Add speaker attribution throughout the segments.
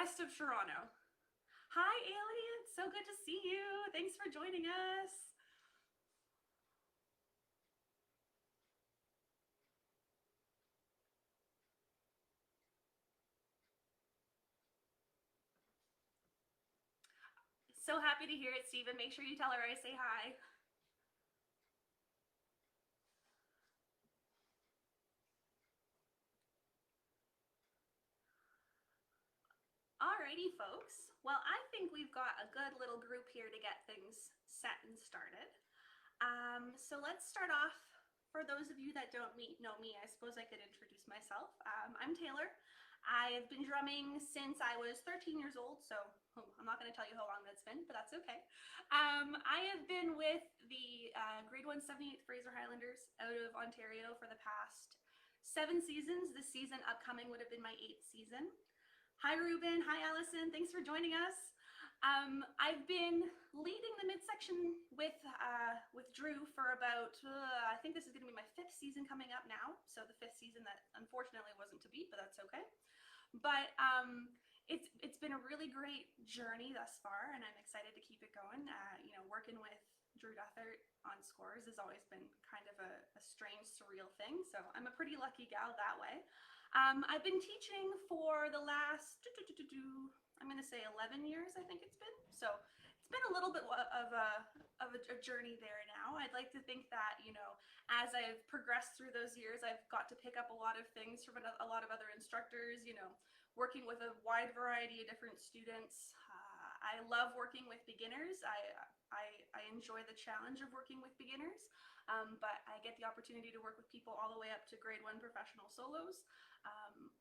Speaker 1: west of Toronto. Hi, Alien. So good to see you. Thanks for joining us. So happy to hear it, Stephen. Make sure you tell her I say hi. Alrighty, folks. Well, I think we've got a good little group here to get things set and started. So let's start off. For those of you that don't know me, I suppose I could introduce myself. I'm Taylor. I have been drumming since I was 13 years old, so I'm not going to tell you how long that's been, but that's okay. I have been with the Grade 1 78th Fraser Highlanders out of Ontario for the past 7 seasons. This season upcoming would have been my 8th season. Hi Ruben, hi Allison, thanks for joining us. I've been leading the midsection with Drew for about, I think this is going to be my 5th season coming up now, so the 5th season that unfortunately wasn't to be, but that's okay. But it's been a really great journey thus far, and I'm excited to keep it going. Working with Drew Duthert on scores has always been kind of a strange, surreal thing, so I'm a pretty lucky gal that way. I've been teaching for the last, I'm going to say 11 years, I think it's been. So it's been a little bit of a journey there now. I'd like to think that, as I've progressed through those years, I've got to pick up a lot of things from a lot of other instructors, working with a wide variety of different students. I love working with beginners. I enjoy the challenge of working with beginners, but I get the opportunity to work with people all the way up to Grade 1 professional solos.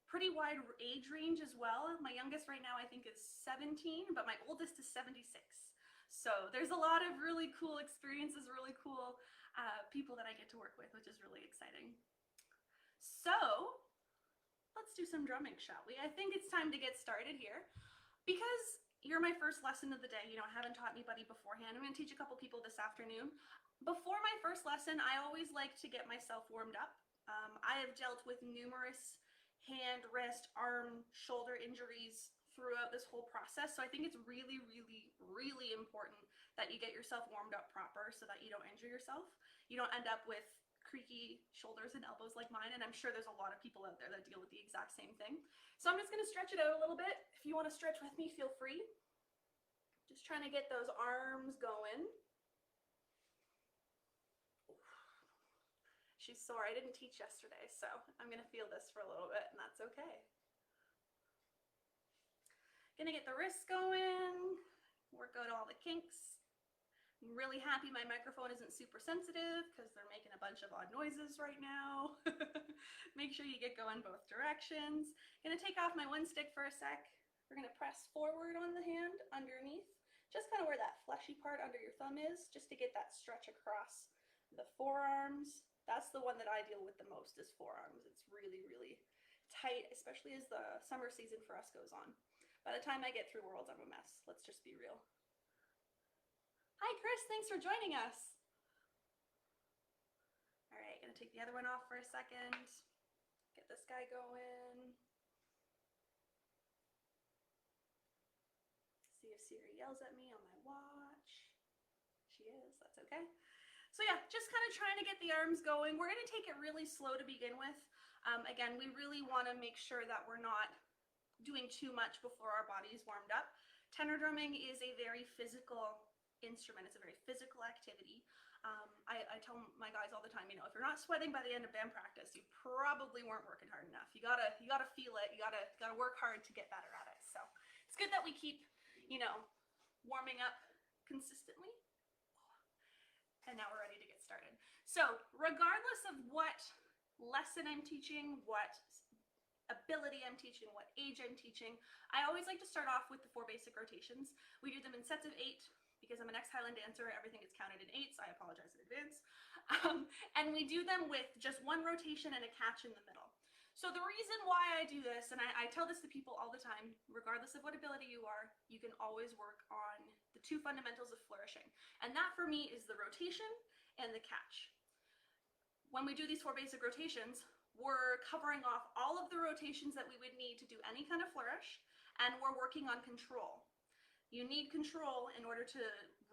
Speaker 1: Pretty wide age range as well. My youngest right now I think is 17, but my oldest is 76. So there's a lot of really cool experiences, really cool people that I get to work with, which is really exciting. So let's do some drumming, shall we? I think it's time to get started here. Because you're my first lesson of the day, I haven't taught anybody beforehand. I'm going to teach a couple people this afternoon. Before my first lesson, I always like to get myself warmed up. I have dealt with numerous hand, wrist, arm, shoulder injuries throughout this whole process, so I think it's really, really, really important that you get yourself warmed up proper so that you don't injure yourself. You don't end up with creaky shoulders and elbows like mine, and I'm sure there's a lot of people out there that deal with the exact same thing. So I'm just going to stretch it out a little bit. If you want to stretch with me, feel free. Just trying to get those arms going. She's sore. I didn't teach yesterday, so I'm going to feel this for a little bit, and that's okay. Gonna get the wrists going, work out all the kinks. I'm really happy my microphone isn't super sensitive because they're making a bunch of odd noises right now. Make sure you get going both directions. Gonna take off my one stick for a sec. We're gonna press forward on the hand underneath, just kind of where that fleshy part under your thumb is, just to get that stretch across the forearms. That's the one that I deal with the most, is forearms. It's really, really tight, especially as the summer season for us goes on. By the time I get through Worlds, I'm a mess. Let's just be real. Hi, Chris. Thanks for joining us. All right, gonna take the other one off for a second. Get this guy going. See if Siri yells at me on my watch. She is, that's okay. So yeah, just kind of trying to get the arms going. We're gonna take it really slow to begin with. Again, we really wanna make sure that we're not doing too much before our body's warmed up. Tenor drumming is a very physical instrument. It's a very physical activity. I tell my guys all the time, if you're not sweating by the end of band practice, you probably weren't working hard enough. You gotta feel it. You gotta work hard to get better at it. So it's good that we keep, warming up consistently. And now we're ready to get started. So regardless of what lesson I'm teaching, what ability I'm teaching, what age I'm teaching, I always like to start off with the 4 basic rotations. We do them in sets of 8 because I'm an ex-Highland dancer. Everything gets counted in 8s. I apologize in advance. And we do them with just 1 rotation and a catch in the middle. So the reason why I do this, and I tell this to people all the time, regardless of what ability you are, you can always work on the 2 fundamentals of flourishing. And that for me is the rotation and the catch. When we do these 4 basic rotations, we're covering off all of the rotations that we would need to do any kind of flourish, and we're working on control. You need control in order to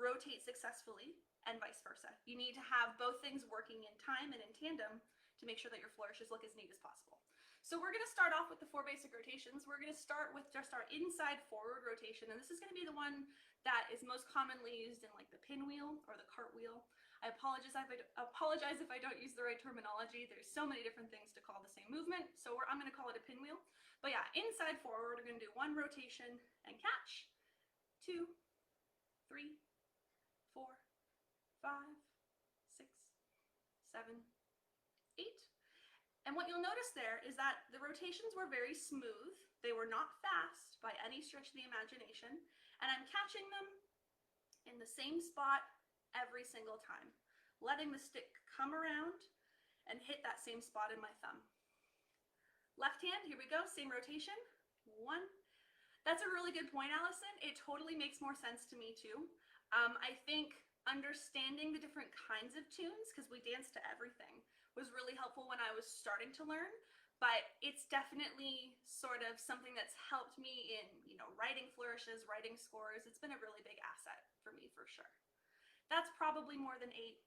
Speaker 1: rotate successfully and vice versa. You need to have both things working in time and in tandem to make sure that your flourishes look as neat as possible. So we're going to start off with the 4 basic rotations. We're going to start with just our inside forward rotation, and this is going to be the one that is most commonly used in like the pinwheel or the cartwheel. I apologize if I don't use the right terminology. There's so many different things to call the same movement, so I'm going to call it a pinwheel. But yeah, inside forward, we're going to do 1 rotation and catch, 2, 3, 4, 5, 6, 7, 8. And what you'll notice there is that the rotations were very smooth. They were not fast by any stretch of the imagination. And I'm catching them in the same spot every single time, letting the stick come around and hit that same spot in my thumb. Left hand, here we go, same rotation. 1. That's a really good point, Allison. It totally makes more sense to me too. I think understanding the different kinds of tunes, because we dance to everything, was really helpful when I was starting to learn, but it's definitely sort of something that's helped me in, writing flourishes, writing scores. It's been a really big asset for me for sure. That's probably more than 8,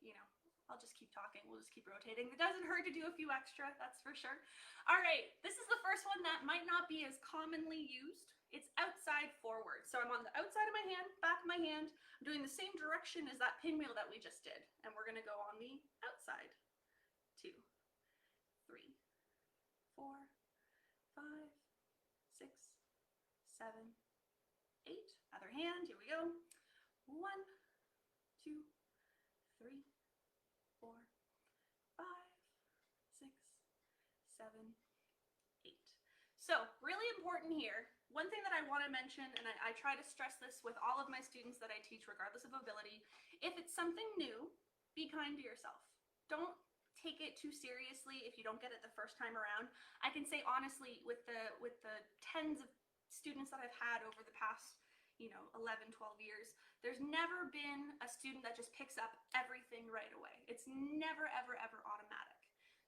Speaker 1: I'll just keep talking. We'll just keep rotating. It doesn't hurt to do a few extra, that's for sure. All right, this is the first one that might not be as commonly used. It's outside forward. So I'm on the outside of my hand, back of my hand. I'm doing the same direction as that pinwheel that we just did. And we're gonna go on the outside. 2, 3, 4, 5, 6, 7, 8. Other hand, here we go. 1, 2, 3, 4, 5, 6, 7, 8. So really important here. One thing that I want to mention, and I try to stress this with all of my students that I teach, regardless of ability, if it's something new, be kind to yourself. Don't take it too seriously if you don't get it the first time around. I can say honestly, with the tens of students that I've had over the past 11, 12 years, there's never been a student that just picks up everything right away. It's never, ever, ever automatic.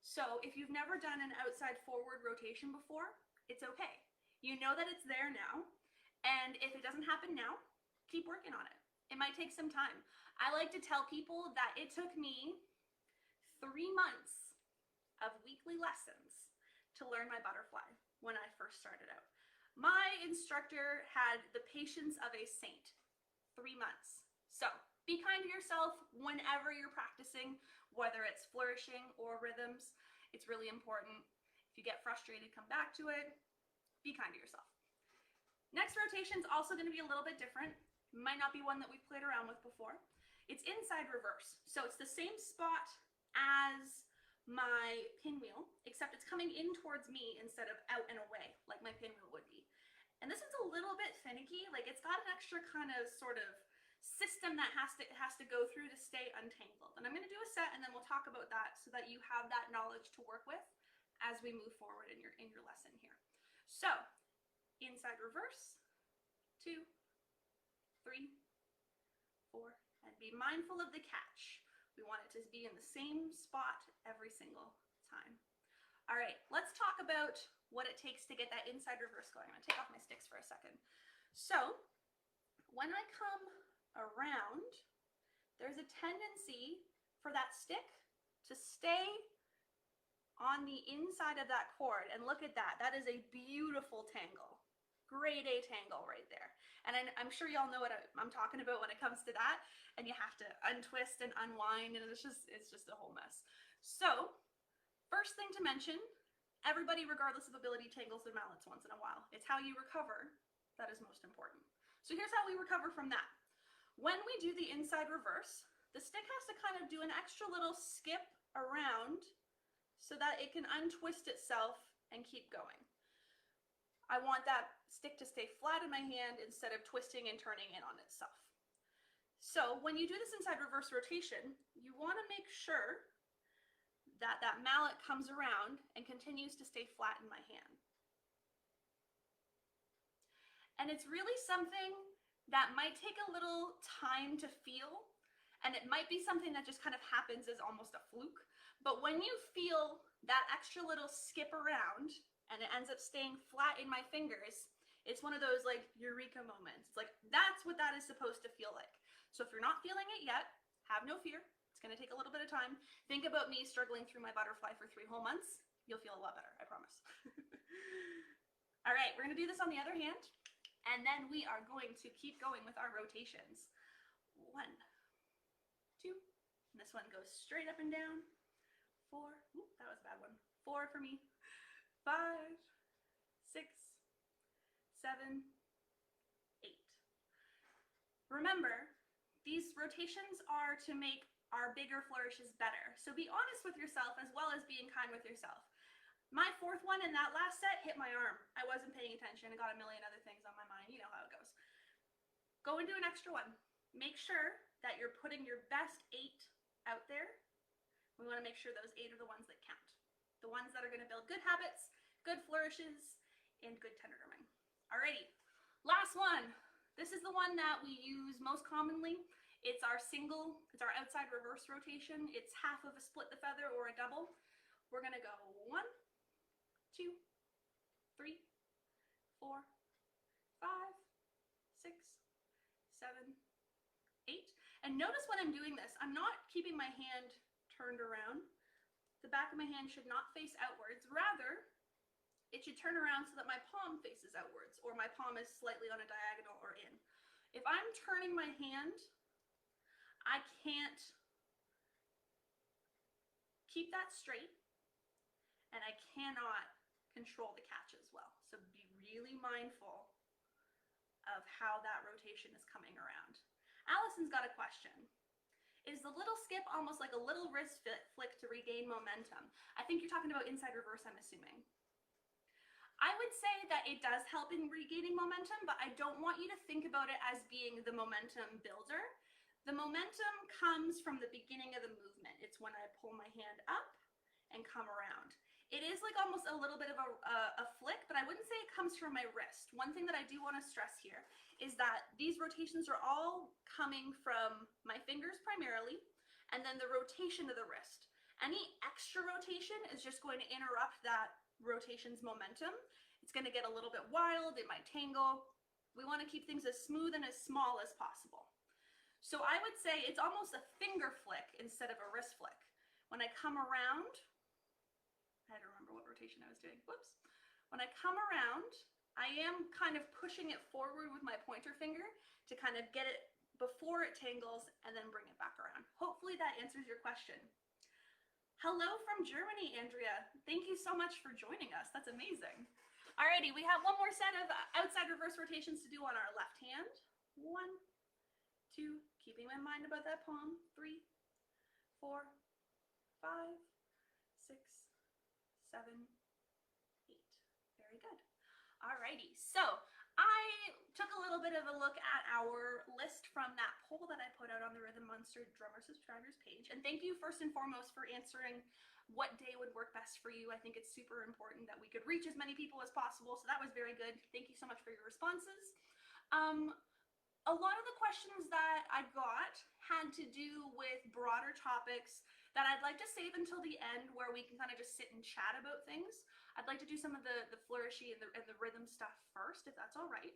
Speaker 1: So if you've never done an outside forward rotation before, it's okay. You know that it's there now, and if it doesn't happen now, keep working on it. It might take some time. I like to tell people that it took me 3 months of weekly lessons to learn my butterfly when I first started out. My instructor had the patience of a saint. 3 months. So be kind to yourself whenever you're practicing, whether it's flourishing or rhythms. It's really important. If you get frustrated, come back to it. Be kind to yourself. Next rotation is also going to be a little bit different. Might not be one that we've played around with before. It's inside reverse. So it's the same spot as my pinwheel, except it's coming in towards me instead of out and away like my pinwheel would be. And this one's a little bit finicky. Like, it's got an extra kind of sort of system that has to go through to stay untangled. And I'm going to do a set, and then we'll talk about that so that you have that knowledge to work with as we move forward in your lesson here. So inside reverse, 2, 3, 4, and be mindful of the catch. We want it to be in the same spot every single time. All right, let's talk about what it takes to get that inside reverse going. I'm gonna take off my sticks for a second. So when I come around, there's a tendency for that stick to stay on the inside of that cord. And look at that. That is a beautiful tangle. Grade A tangle right there. And I'm sure y'all know what I'm talking about when it comes to that. And you have to untwist and unwind, and it's just a whole mess. So first thing to mention, everybody, regardless of ability, tangles their mallets once in a while. It's how you recover that is most important. So here's how we recover from that. When we do the inside reverse, the stick has to kind of do an extra little skip around so that it can untwist itself and keep going. I want that stick to stay flat in my hand instead of twisting and turning in on itself. So when you do this inside reverse rotation, you want to make sure that that mallet comes around and continues to stay flat in my hand. And it's really something that might take a little time to feel, and it might be something that just kind of happens as almost a fluke. But when you feel that extra little skip around and it ends up staying flat in my fingers, It's one of those like eureka moments. It's like, that's what that is supposed to feel like. So if you're not feeling it yet, have no fear. It's gonna take a little bit of time. Think about me struggling through my butterfly for 3 whole months. You'll feel a lot better, I promise. All right, we're gonna do this on the other hand, and then we are going to keep going with our rotations. 1, 2, and this one goes straight up and down. 4, ooh, that was a bad one. 4 for me. 5, 6, 7, 8. Remember, these rotations are to make our bigger flourishes better. So be honest with yourself as well as being kind with yourself. My 4th one in that last set hit my arm. I wasn't paying attention. I got a million other things on my mind. You know how it goes. Go and do an extra one. Make sure that you're putting your best 8 out there. We want to make sure those 8 are the ones that count. The ones that are going to build good habits, good flourishes, and good tenor drumming. Alrighty, last one. This is the one that we use most commonly. It's our outside reverse rotation. It's half of a split the feather or a double. We're gonna go 1, 2, 3, 4, 5, 6, 7, 8. And notice when I'm doing this, I'm not keeping my hand turned around. The back of my hand should not face outwards. Rather, it should turn around so that my palm faces outwards, or my palm is slightly on a diagonal or in. If I'm turning my hand, I can't keep that straight, and I cannot control the catch as well. So be really mindful of how that rotation is coming around. Allison's got a question. Is the little skip almost like a little wrist flick to regain momentum? I think you're talking about inside reverse, I'm assuming. I would say that it does help in regaining momentum, but I don't want you to think about it as being the momentum builder. The momentum comes from the beginning of the movement. It's when I pull my hand up and come around. It is like almost a little bit of a flick, but I wouldn't say it comes from my wrist. One thing that I do want to stress here is that these rotations are all coming from my fingers primarily, and then the rotation of the wrist. Any extra rotation is just going to interrupt that rotation's momentum. It's going to get a little bit wild, it might tangle. We want to keep things as smooth and as small as possible. So I would say it's almost a finger flick instead of a wrist flick. When I come around, I had to remember what rotation I was doing. Whoops. When I come around, I am kind of pushing it forward with my pointer finger to kind of get it before it tangles and then bring it back around. Hopefully that answers your question. Hello from Germany, Andrea. Thank you so much for joining us. That's amazing. Alrighty, we have one more set of outside reverse rotations to do on our left hand. 1, 2, keeping my mind about that palm. 3, 4, 5, 6, 7, 8. Very good. Alrighty, so I took a little bit of a look at our list from that poll that I put out on the Rhythm Monster Drummer Subscribers page. And thank you first and foremost for answering what day would work best for you. I think it's super important that we could reach as many people as possible. So that was very good. Thank you so much for your responses. A lot of the questions that I got had to do with broader topics that I'd like to save until the end, where we can kind of just sit and chat about things. I'd like to do some of the flourishy and the rhythm stuff first, if that's all right.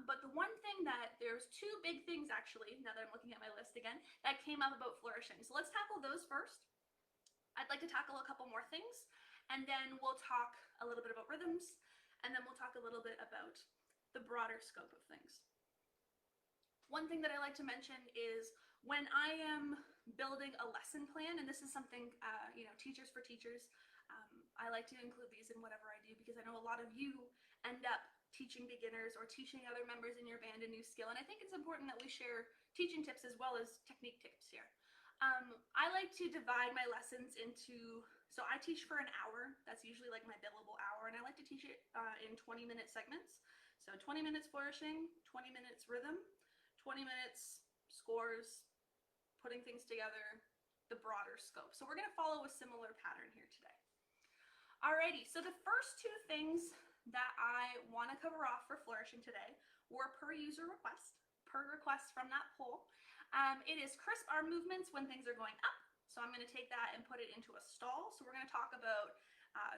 Speaker 1: But the one thing there's 2 big things actually, now that I'm looking at my list again, that came up about flourishing. So let's tackle those first. I'd like to tackle a couple more things, and then we'll talk a little bit about rhythms, and then we'll talk a little bit about the broader scope of things. One thing that I like to mention is when I am building a lesson plan, and this is something, Teachers for Teachers, I like to include these in whatever I do, because I know a lot of you end up teaching beginners or teaching other members in your band a new skill, and I think it's important that we share teaching tips as well as technique tips here. I like to divide my lessons into, so I teach for an hour, that's usually like my billable hour, and I like to teach it in 20-minute segments. So 20 minutes flourishing, 20 minutes rhythm, 20 minutes scores, putting things together, the broader scope. So we're going to follow a similar pattern here today. Alrighty, so the first 2 things that I want to cover off for flourishing today were per user request, per request from that poll. It is crisp arm movements when things are going up. So I'm going to take that and put it into a stall. So we're going to talk about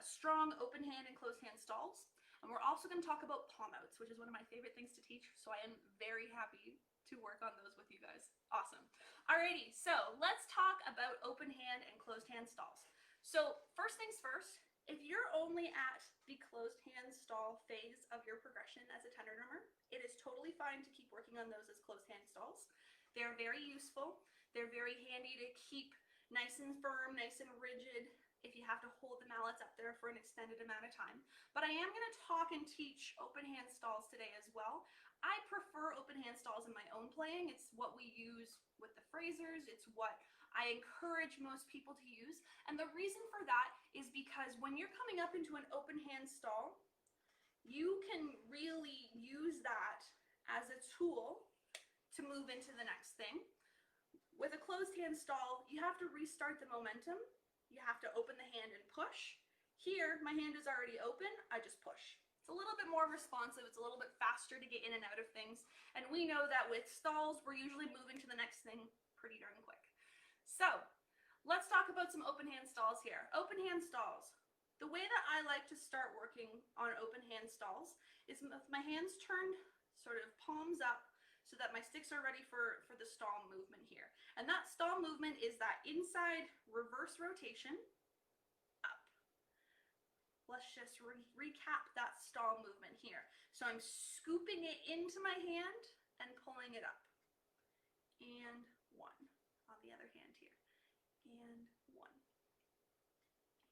Speaker 1: strong open hand and closed hand stalls. And We're also going to talk about palm outs, which is one of my favorite things to teach, so I am very happy to work on those with you guys. Awesome. Alrighty, so let's talk about open hand and closed hand stalls. So first things first, if you're only at the closed hand stall phase of your progression as a tenor drummer, it is totally fine to keep working on those as closed hand stalls. They're very useful. They're very handy to keep nice and firm, nice and rigid if you have to hold the mallets up there for an extended amount of time. But I am going to talk and teach open hand stalls today as well. I prefer open hand stalls in my own playing. It's what we use with the phrasers. It's what I encourage most people to use. And the reason for that is because when you're coming up into an open hand stall, you can really use that as a tool to move into the next thing. With a closed hand stall, you have to restart the momentum. You have to open the hand and push. Here, my hand is already open, I just push. It's a little bit more responsive, it's a little bit faster to get in and out of things, and we know that with stalls, we're usually moving to the next thing pretty darn quick. So, let's talk about some open hand stalls here. Open hand stalls. The way that I like to start working on open hand stalls is with my hands turned sort of palms up so that my sticks are ready for the stall movement here. And that stall movement is that inside reverse rotation, up. Let's just recap that stall movement here. So I'm scooping it into my hand and pulling it up. And one. On the other hand here. And one.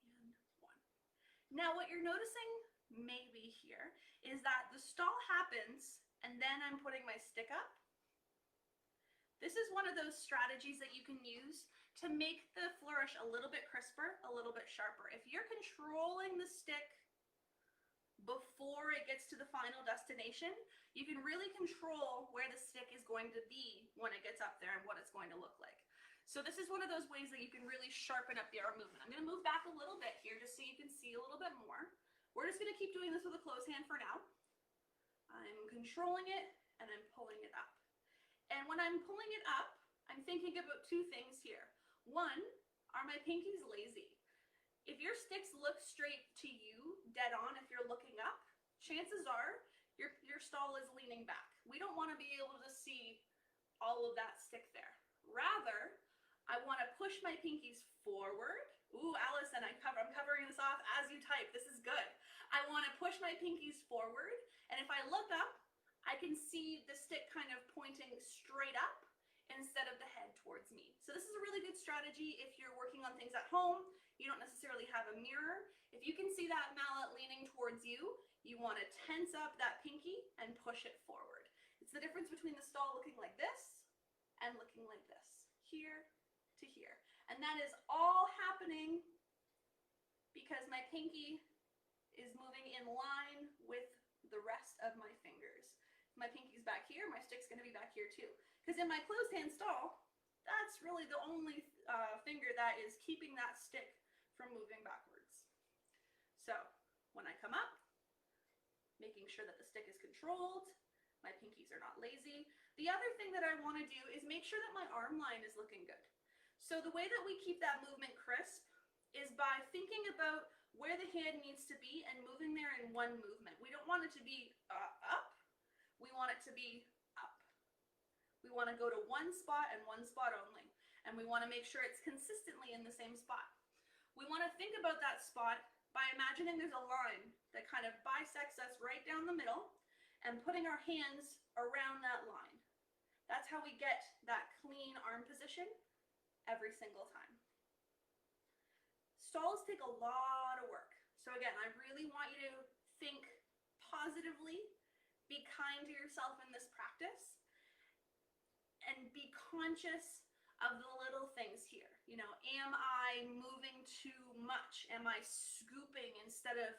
Speaker 1: And one. Now what you're noticing maybe here is that the stall happens and then I'm putting my stick up. This is one of those strategies that you can use to make the flourish a little bit crisper, a little bit sharper. If you're controlling the stick before it gets to the final destination, you can really control where the stick is going to be when it gets up there and what it's going to look like. So this is one of those ways that you can really sharpen up the arm movement. I'm going to move back a little bit here just so you can see a little bit more. We're just going to keep doing this with a closed hand for now. I'm controlling it and I'm pulling it up. And when I'm pulling it up, I'm thinking about two things here. One, are my pinkies lazy? If your sticks look straight to you, dead on, if you're looking up, chances are your stall is leaning back. We don't want to be able to see all of that stick there. Rather, I want to push my pinkies forward. Ooh, Allison, I'm covering this off as you type. This is good. I want to push my pinkies forward, and if I look up, I can see the stick kind of pointing straight up instead of the head towards me. So this is a really good strategy if you're working on things at home. You don't necessarily have a mirror. If you can see that mallet leaning towards you, you want to tense up that pinky and push it forward. It's the difference between the stall looking like this and looking like this, here to here. And that is all happening because my pinky is moving in line with the rest of my fingers. My pinky's back here, my stick's going to be back here too. Because in my closed hand stall, that's really the only finger that is keeping that stick from moving backwards. So when I come up, making sure that the stick is controlled, my pinkies are not lazy. The other thing that I want to do is make sure that my arm line is looking good. So the way that we keep that movement crisp is by thinking about where the hand needs to be and moving there in one movement. We don't want it to be up. We want it to be up. We want to go to one spot and one spot only. And we want to make sure it's consistently in the same spot. We want to think about that spot by imagining there's a line that kind of bisects us right down the middle and putting our hands around that line. That's how we get that clean arm position every single time. Stalls take a lot of work. So again, I really want you to think positively, be kind to yourself in this practice, and be conscious of the little things here. You know, am I moving too much? Am I scooping instead of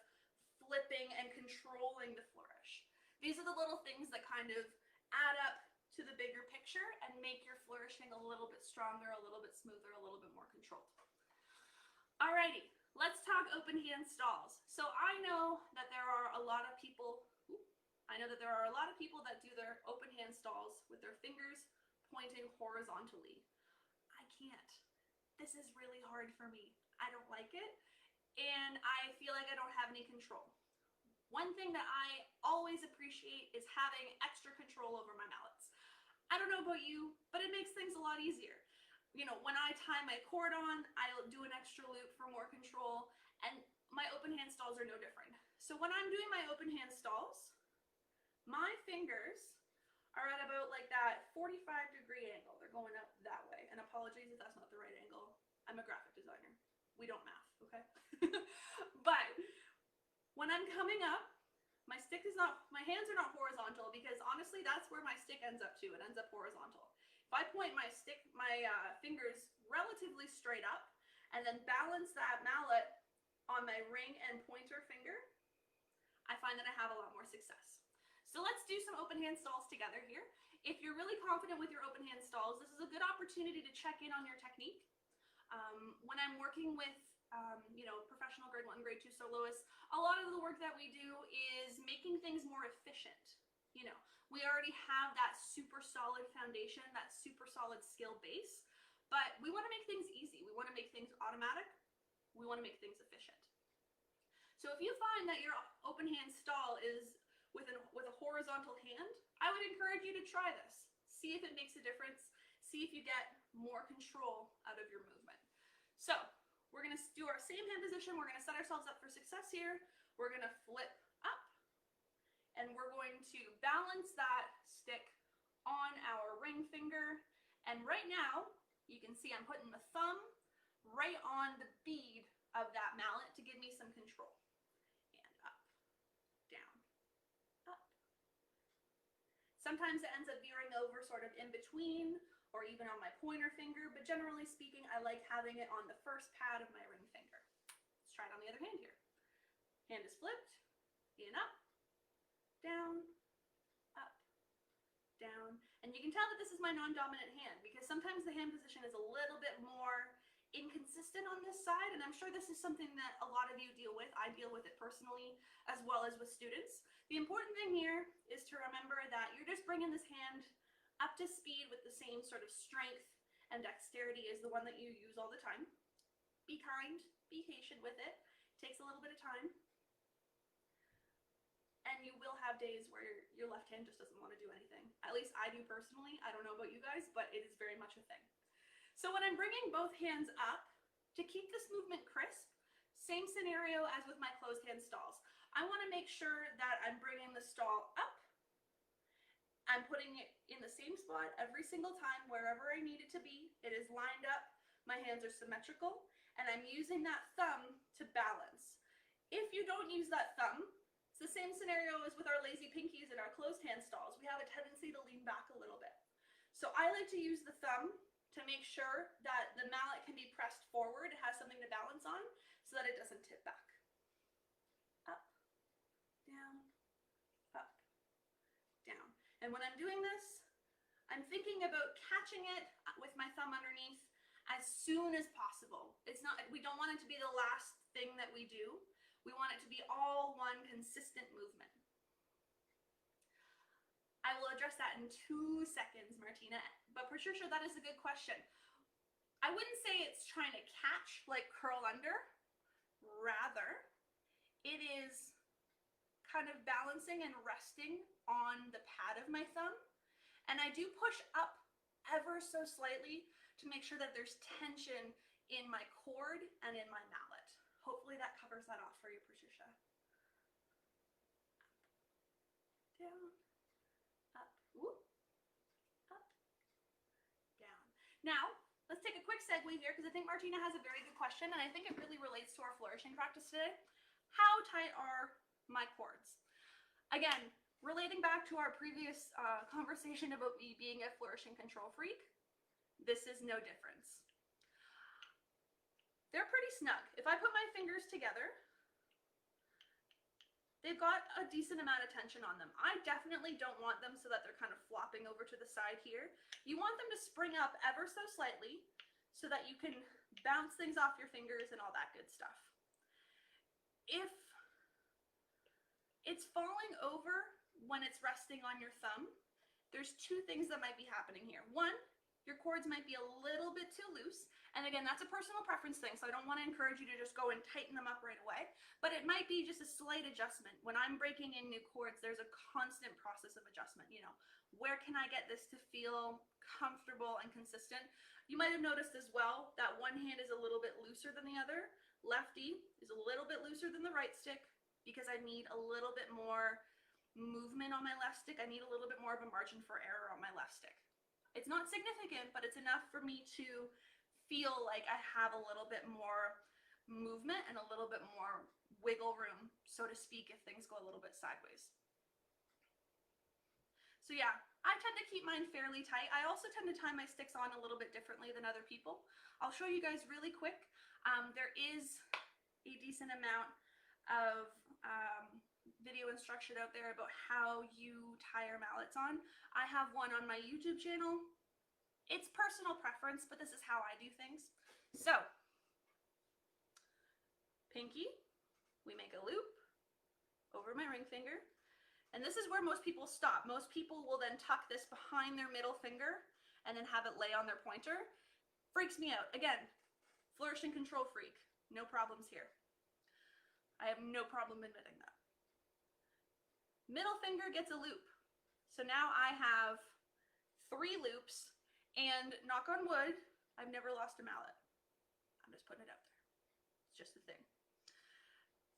Speaker 1: flipping and controlling the flourish? These are the little things that kind of add up to the bigger picture and make your flourishing a little bit stronger, a little bit smoother, a little bit more controlled. Alrighty, let's talk open hand stalls. So I know that there are a lot of people that do their open hand stalls with their fingers pointing horizontally. I can't. This is really hard for me. I don't like it, and I feel like I don't have any control. One thing that I always appreciate is having extra control over my mallets. I don't know about you, but it makes things a lot easier. You know, when I tie my cord on, I'll do an extra loop for more control, and my open hand stalls are no different. So when I'm doing my open hand stalls, my fingers are at about like that 45-degree angle. They're going up that way. And apologies if that's not the right angle. I'm a graphic designer. We don't math, okay? But when I'm coming up, my hands are not horizontal, because honestly, that's where my stick ends up too. It ends up horizontal. If I point my fingers relatively straight up and then balance that mallet on my ring and pointer finger, I find that I have a lot more success. So let's do some open hand stalls together here. If you're really confident with your open hand stalls, this is a good opportunity to check in on your technique. When I'm working with professional grade 1, grade 2 soloists, a lot of the work that we do is making things more efficient. You know, we already have that super solid foundation, that super solid skill base, but we want to make things easy. We want to make things automatic. We want to make things efficient. So if you find that your open hand stall is with a horizontal hand, I would encourage you to try this. See if it makes a difference. See if you get more control out of your movement. So we're going to do our same hand position. We're going to set ourselves up for success here. We're going to flip up, and we're going to balance that stick on our ring finger. And right now, you can see I'm putting the thumb right on the bead of that mallet to give me some control. And up, down, up. Sometimes it ends up veering over sort of in between, or even on my pointer finger, but generally speaking, I like having it on the first pad of my ring finger. Let's try it on the other hand here. Hand is flipped, in, up, down, up, down. And you can tell that this is my non-dominant hand, because sometimes the hand position is a little bit more inconsistent on this side, and I'm sure this is something that a lot of you deal with. I deal with it personally, as well as with students. The important thing here is to remember that you're just bringing this hand up to speed with the same sort of strength and dexterity as the one that you use all the time. Be kind, be patient with it. It takes a little bit of time. And you will have days where your left hand just doesn't want to do anything. At least I do personally. I don't know about you guys, but it is very much a thing. So when I'm bringing both hands up, to keep this movement crisp, same scenario as with my closed hand stalls. I want to make sure that I'm bringing the stall up. I'm putting it in the same spot every single time, wherever I need it to be. It is lined up, my hands are symmetrical, and I'm using that thumb to balance. If you don't use that thumb, it's the same scenario as with our lazy pinkies and our closed hand stalls. We have a tendency to lean back a little bit. So I like to use the thumb to make sure that the mallet can be pressed forward. It has something to balance on so that it doesn't tip back. Up, down, up, down. And when I'm doing this, I'm thinking about catching it with my thumb underneath as soon as possible. We don't want it to be the last thing that we do. We want it to be all one consistent movement. I will address that in 2 seconds, Martina. But Patricia, that is a good question. I wouldn't say it's trying to catch, like curl under. Rather, it is kind of balancing and resting on the pad of my thumb. And I do push up ever so slightly to make sure that there's tension in my cord and in my mallet. Hopefully that covers that off for you, Patricia. Down, up, whoop, up, down. Now, let's take a quick segue here, because I think Martina has a very good question, and I think it really relates to our flourishing practice today. How tight are my cords? Again, relating back to our previous conversation about me being a flourishing control freak, this is no difference. They're pretty snug. If I put my fingers together, they've got a decent amount of tension on them. I definitely don't want them so that they're kind of flopping over to the side here. You want them to spring up ever so slightly so that you can bounce things off your fingers and all that good stuff. If it's falling over when it's resting on your thumb, there's 2 things that might be happening here. One, Your chords might be a little bit too loose. And again, that's a personal preference thing, so I don't want to encourage you to just go and tighten them up right away, but it might be just a slight adjustment. When I'm breaking in new chords, there's a constant process of adjustment. You know, where can I get this to feel comfortable and consistent? You might have noticed as well that one hand is a little bit looser than the other. Lefty is a little bit looser than the right stick because I need a little bit more movement on my left stick. I need a little bit more of a margin for error on my left stick. It's not significant, but it's enough for me to feel like I have a little bit more movement and a little bit more wiggle room, so to speak, if things go a little bit sideways. So yeah, I tend to keep mine fairly tight. I also tend to tie my sticks on a little bit differently than other people. I'll show you guys really quick. There is a decent amount of video instruction out there about how you tie your mallets on. I have one on my YouTube channel. It's personal preference, but this is how I do things. So, pinky, we make a loop over my ring finger, and this is where most people stop. Most people will then tuck this behind their middle finger and then have it lay on their pointer. Freaks me out. Again, flourish and control freak. No problems here. I have no problem admitting that. Middle finger gets a loop. So now I have 3 loops, and knock on wood, I've never lost a mallet. I'm just putting it out there. It's just a thing.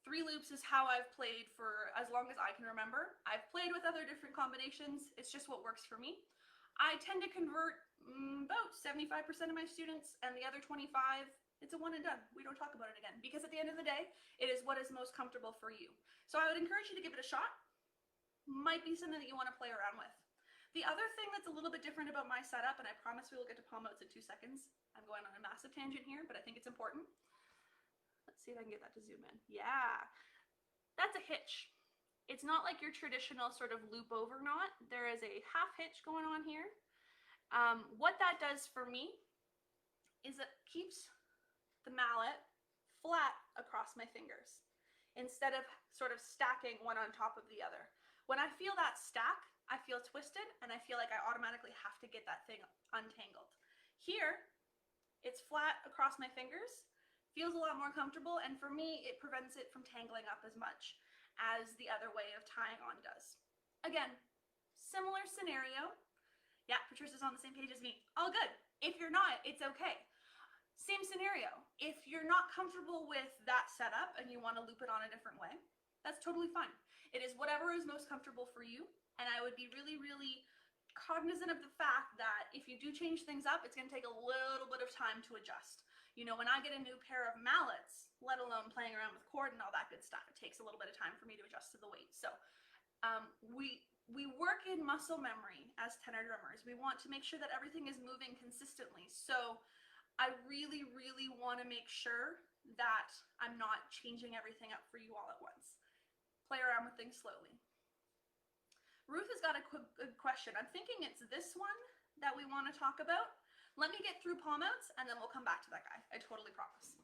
Speaker 1: 3 loops is how I've played for as long as I can remember. I've played with other different combinations. It's just what works for me. I tend to convert about 75% of my students, and the other 25, it's a one and done. We don't talk about it again, because at the end of the day, it is what is most comfortable for you. So I would encourage you to give it a shot. Might be something that you want to play around with. The other thing that's a little bit different about my setup, and I promise we will get to palm notes in 2 seconds. I'm going on a massive tangent here, but I think it's important. Let's see if I can get that to zoom in. Yeah, that's a hitch. It's not like your traditional sort of loop over knot. There is a half hitch going on here. What that does for me is it keeps the mallet flat across my fingers instead of sort of stacking one on top of the other. When I feel that stack, I feel twisted and I feel like I automatically have to get that thing untangled. Here, it's flat across my fingers, feels a lot more comfortable, and for me, it prevents it from tangling up as much as the other way of tying on does. Again, similar scenario. Yeah, Patricia's on the same page as me. All good. If you're not, it's okay. Same scenario. If you're not comfortable with that setup and you want to loop it on a different way, that's totally fine. It is whatever is most comfortable for you, and I would be really, really cognizant of the fact that if you do change things up, it's going to take a little bit of time to adjust. You know, when I get a new pair of mallets, let alone playing around with cord and all that good stuff, it takes a little bit of time for me to adjust to the weight. So we work in muscle memory as tenor drummers. We want to make sure that everything is moving consistently. So I really, really want to make sure that I'm not changing everything up for you all at once. Play around with things slowly. Ruth has got a good question. I'm thinking it's this one that we want to talk about. Let me get through palm outs and then we'll come back to that guy. I totally promise.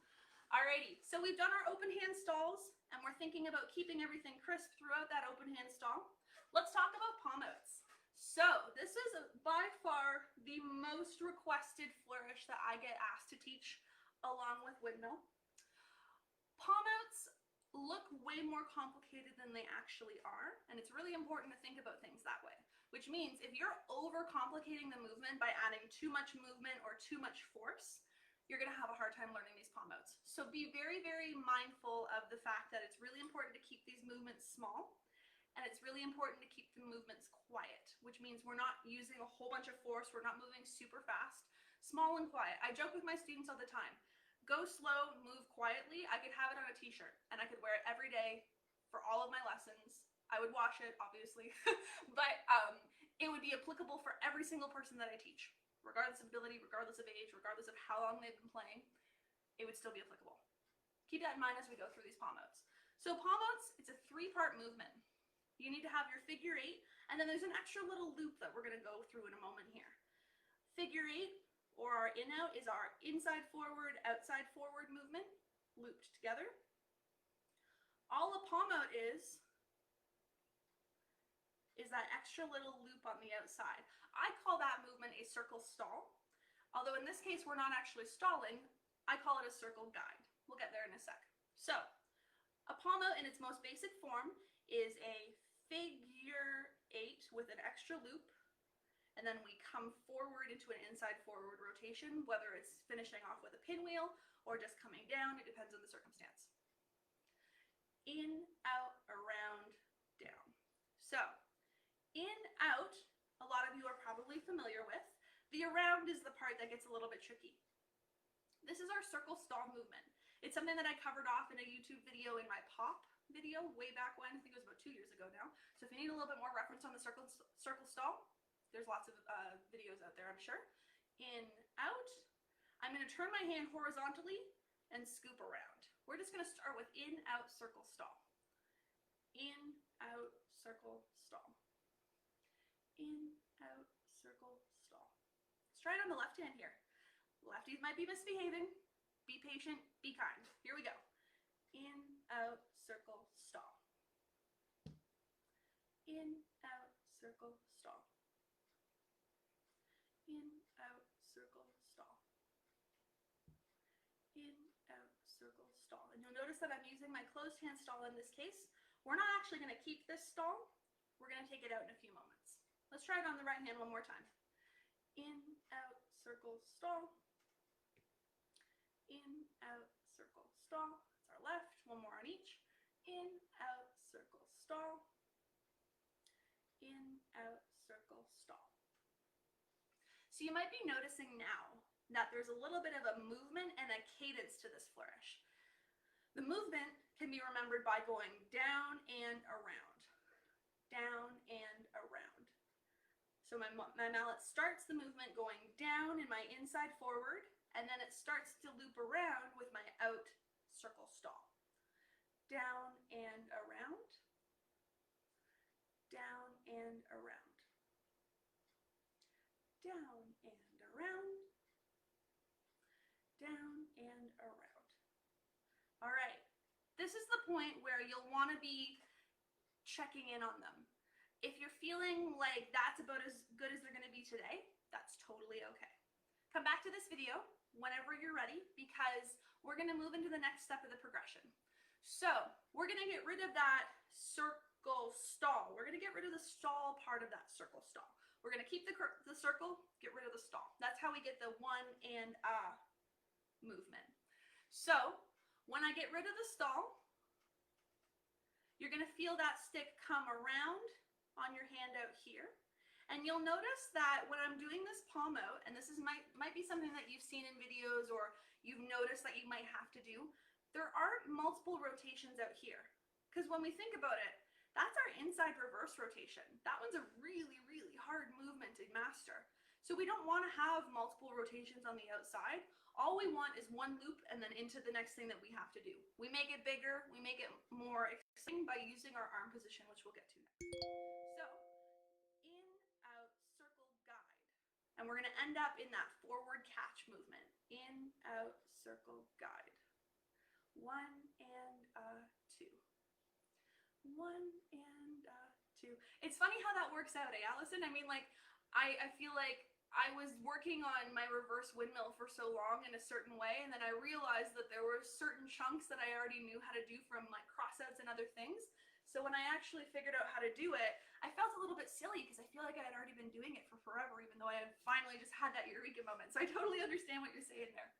Speaker 1: Alrighty, so we've done our open hand stalls and we're thinking about keeping everything crisp throughout that open hand stall. Let's talk about palm outs. So this is by far the most requested flourish that I get asked to teach along with windmill. Palm outs look way more complicated than they actually are, and it's really important to think about things that way, which means if you're overcomplicating the movement by adding too much movement or too much force, you're going to have a hard time learning these palm outs. So be very, very mindful of the fact that it's really important to keep these movements small, and it's really important to keep the movements quiet, which means we're not using a whole bunch of force, we're not moving super fast, small and quiet. I joke with my students all the time. Go slow, move quietly. I could have it on a t-shirt and I could wear it every day for all of my lessons. I would wash it, obviously, but it would be applicable for every single person that I teach, regardless of ability, regardless of age, regardless of how long they've been playing, it would still be applicable. Keep that in mind as we go through these palm outs. So palm outs, it's a 3-part movement. You need to have your figure 8, and then there's an extra little loop that we're gonna go through in a moment here. Figure 8, or our in-out, is our inside forward, outside forward movement, looped together. All a palm out is that extra little loop on the outside. I call that movement a circle stall. Although in this case, we're not actually stalling, I call it a circle guide. We'll get there in a sec. So, a palm out in its most basic form is a figure 8 with an extra loop, and then we come forward into an inside forward rotation, whether it's finishing off with a pinwheel or just coming down, it depends on the circumstance. In, out, around, down. So, in, out, a lot of you are probably familiar with. The around is the part that gets a little bit tricky. This is our circle stall movement. It's something that I covered off in a YouTube video in my pop video way back when. I think it was about 2 years ago now. So if you need a little bit more reference on the circle stall, there's lots of videos out there, I'm sure. In, out. I'm going to turn my hand horizontally and scoop around. We're just going to start with in, out, circle, stall. In, out, circle, stall. In, out, circle, stall. Let's try it on the left hand here. Lefties might be misbehaving. Be patient, be kind. Here we go. In, out, circle, stall. In, out, circle, stall. In, out, circle, stall. In, out, circle, stall. And you'll notice that I'm using my closed hand stall in this case. We're not actually going to keep this stall. We're going to take it out in a few moments. Let's try it on the right hand one more time. In, out, circle, stall. In, out, circle, stall. That's our left. One more on each. In, out, circle, stall. In, out, circle, stall. So you might be noticing now that there's a little bit of a movement and a cadence to this flourish. The movement can be remembered by going down and around. Down and around. So my mallet starts the movement going down in my inside forward, and then it starts to loop around with my out circle stall. Down and around. Down and around. Down and around. Down and around. All right, this is the point where you'll want to be checking in on them. If you're feeling like that's about as good as they're going to be today, that's totally okay. Come back to this video whenever you're ready, because we're going to move into the next step of the progression. So we're going to get rid of that circle stall. We're going to get rid of the stall part of that circle stall. We're going to keep the circle, get rid of the stall. That's how we get the one and movement. So when I get rid of the stall, you're going to feel that stick come around on your hand out here. And you'll notice that when I'm doing this palm out, and this is might be something that you've seen in videos or you've noticed that you might have to do, there aren't multiple rotations out here. Because when we think about it, that's our inside reverse rotation. That one's a really, really hard movement to master. So we don't want to have multiple rotations on the outside. All we want is one loop and then into the next thing that we have to do. We make it bigger, we make it more exciting by using our arm position, which we'll get to next. So, in, out, circle, guide. And we're going to end up in that forward catch movement. In, out, circle, guide. 1 and 2. 1 and 2. It's funny how that works out, eh, Allison? I mean, like, I feel like I was working on my reverse windmill for so long in a certain way, and then I realized that there were certain chunks that I already knew how to do from like crossouts and other things. So when I actually figured out how to do it, I felt a little bit silly because I feel like I had already been doing it for forever, even though I had finally just had that eureka moment. So I totally understand what you're saying there.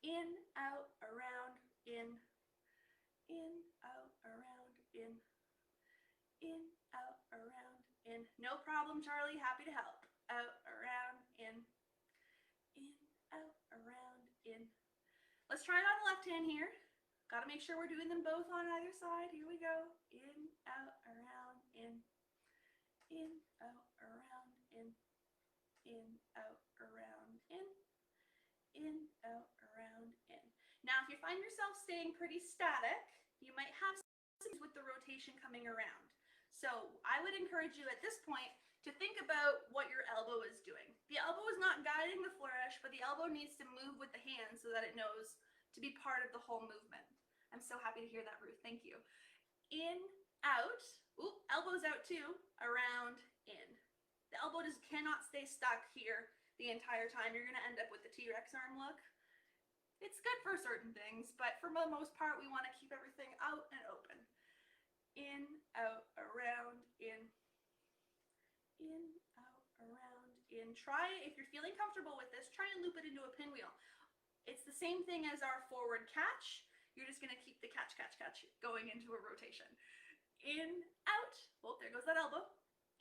Speaker 1: In, out, around, in, out, around, in, out, around, in. No problem, Charlie, happy to help. Out, around, in, out, around, in. Let's try it on the left hand here. Got to make sure we're doing them both on either side. Here we go. In, out, around, in, out, around, in, out, around, in, out, around, in. Now, if you find yourself staying pretty static, you might have some with the rotation coming around. So I would encourage you at this point to think about what your elbow is doing. The elbow is not guiding the flourish, but the elbow needs to move with the hand so that it knows to be part of the whole movement. I'm so happy to hear that, Ruth. Thank you. In, out. Ooh, elbows out too. Around, in. The elbow just cannot stay stuck here the entire time, you're going to end up with the T-Rex arm look. It's good for certain things, but for the most part, we want to keep everything out and open. In, out, around, in, out, around, in. Try, if you're feeling comfortable with this, try and loop it into a pinwheel. It's the same thing as our forward catch. You're just going to keep the catch, catch, catch going into a rotation. In, out. Oh, there goes that elbow.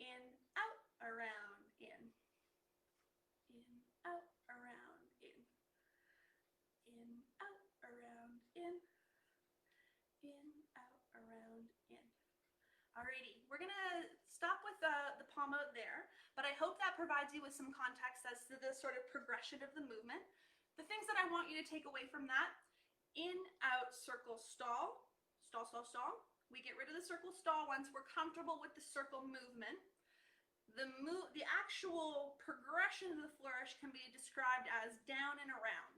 Speaker 1: In, out, around, in. In, out, around, in. In, out, around, in. In, out, around, in. Alrighty, we're gonna stop with the palm out there, but I hope that provides you with some context as to the sort of progression of the movement. The things that I want you to take away from that: in, out, circle, stall, stall, stall, stall. We get rid of the circle stall once we're comfortable with the circle movement. The actual progression of the flourish can be described as down and around.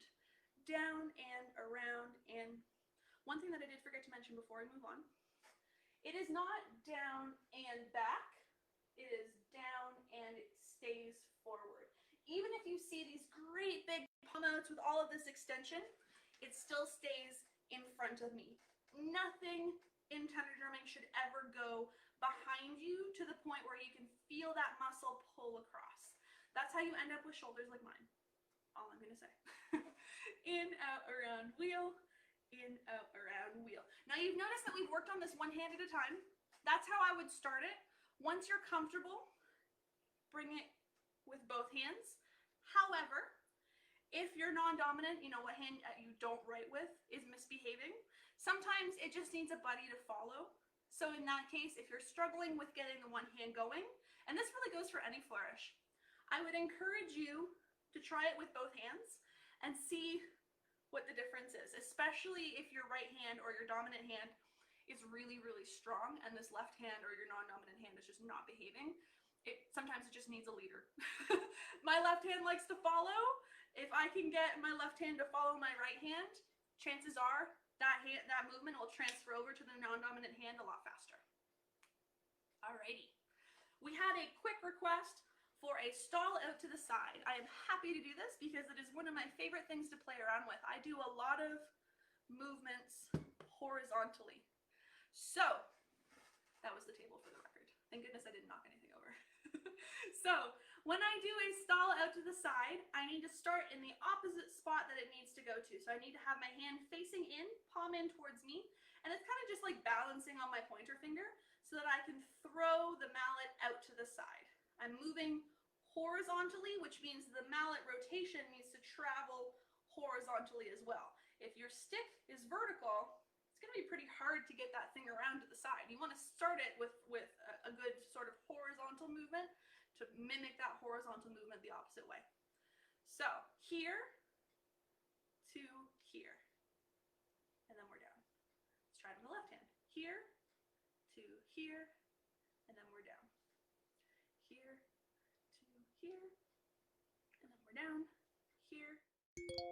Speaker 1: Down and around and. One thing that I did forget to mention before I move on, it is not down and back, it is down and it stays forward. Even if you see these great big palm outs with all of this extension, it still stays in front of me. Nothing in tenor drumming should ever go behind you to the point where you can feel that muscle pull across. That's how you end up with shoulders like mine. All I'm gonna say. In, out, around, wheel. In, out, around, wheel. Now you've noticed that we've worked on this one hand at a time. That's how I would start it. Once you're comfortable, bring it with both hands. However, if you're non-dominant, you know, what hand you don't write with is misbehaving. Sometimes it just needs a buddy to follow. So in that case, if you're struggling with getting the one hand going, and this really goes for any flourish, I would encourage you to try it with both hands and see what the difference is, especially if your right hand or your dominant hand is really, really strong and this left hand or your non-dominant hand is just not behaving. Sometimes it just needs a leader. My left hand likes to follow. If I can get my left hand to follow my right hand, chances are that movement will transfer over to the non-dominant hand a lot faster. Alrighty. We had a quick request for a stall out to the side. I am happy to do this because it is one of my favorite things to play around with. I do a lot of movements horizontally. So, that was the table for the record. Thank goodness I didn't knock anything over. So, when I do a stall out to the side, I need to start in the opposite spot that it needs to go to. So I need to have my hand facing in, palm in towards me, and it's kind of just like balancing on my pointer finger so that I can throw the mallet out to the side. I'm moving horizontally, which means the mallet rotation needs to travel horizontally as well. If your stick is vertical, it's going to be pretty hard to get that thing around to the side. You want to start it with a good sort of horizontal movement to mimic that horizontal movement the opposite way. So here to here, and then we're down. Let's try it on the left hand. Here to here, and then we're down. Here to here, and then we're down. Here to here.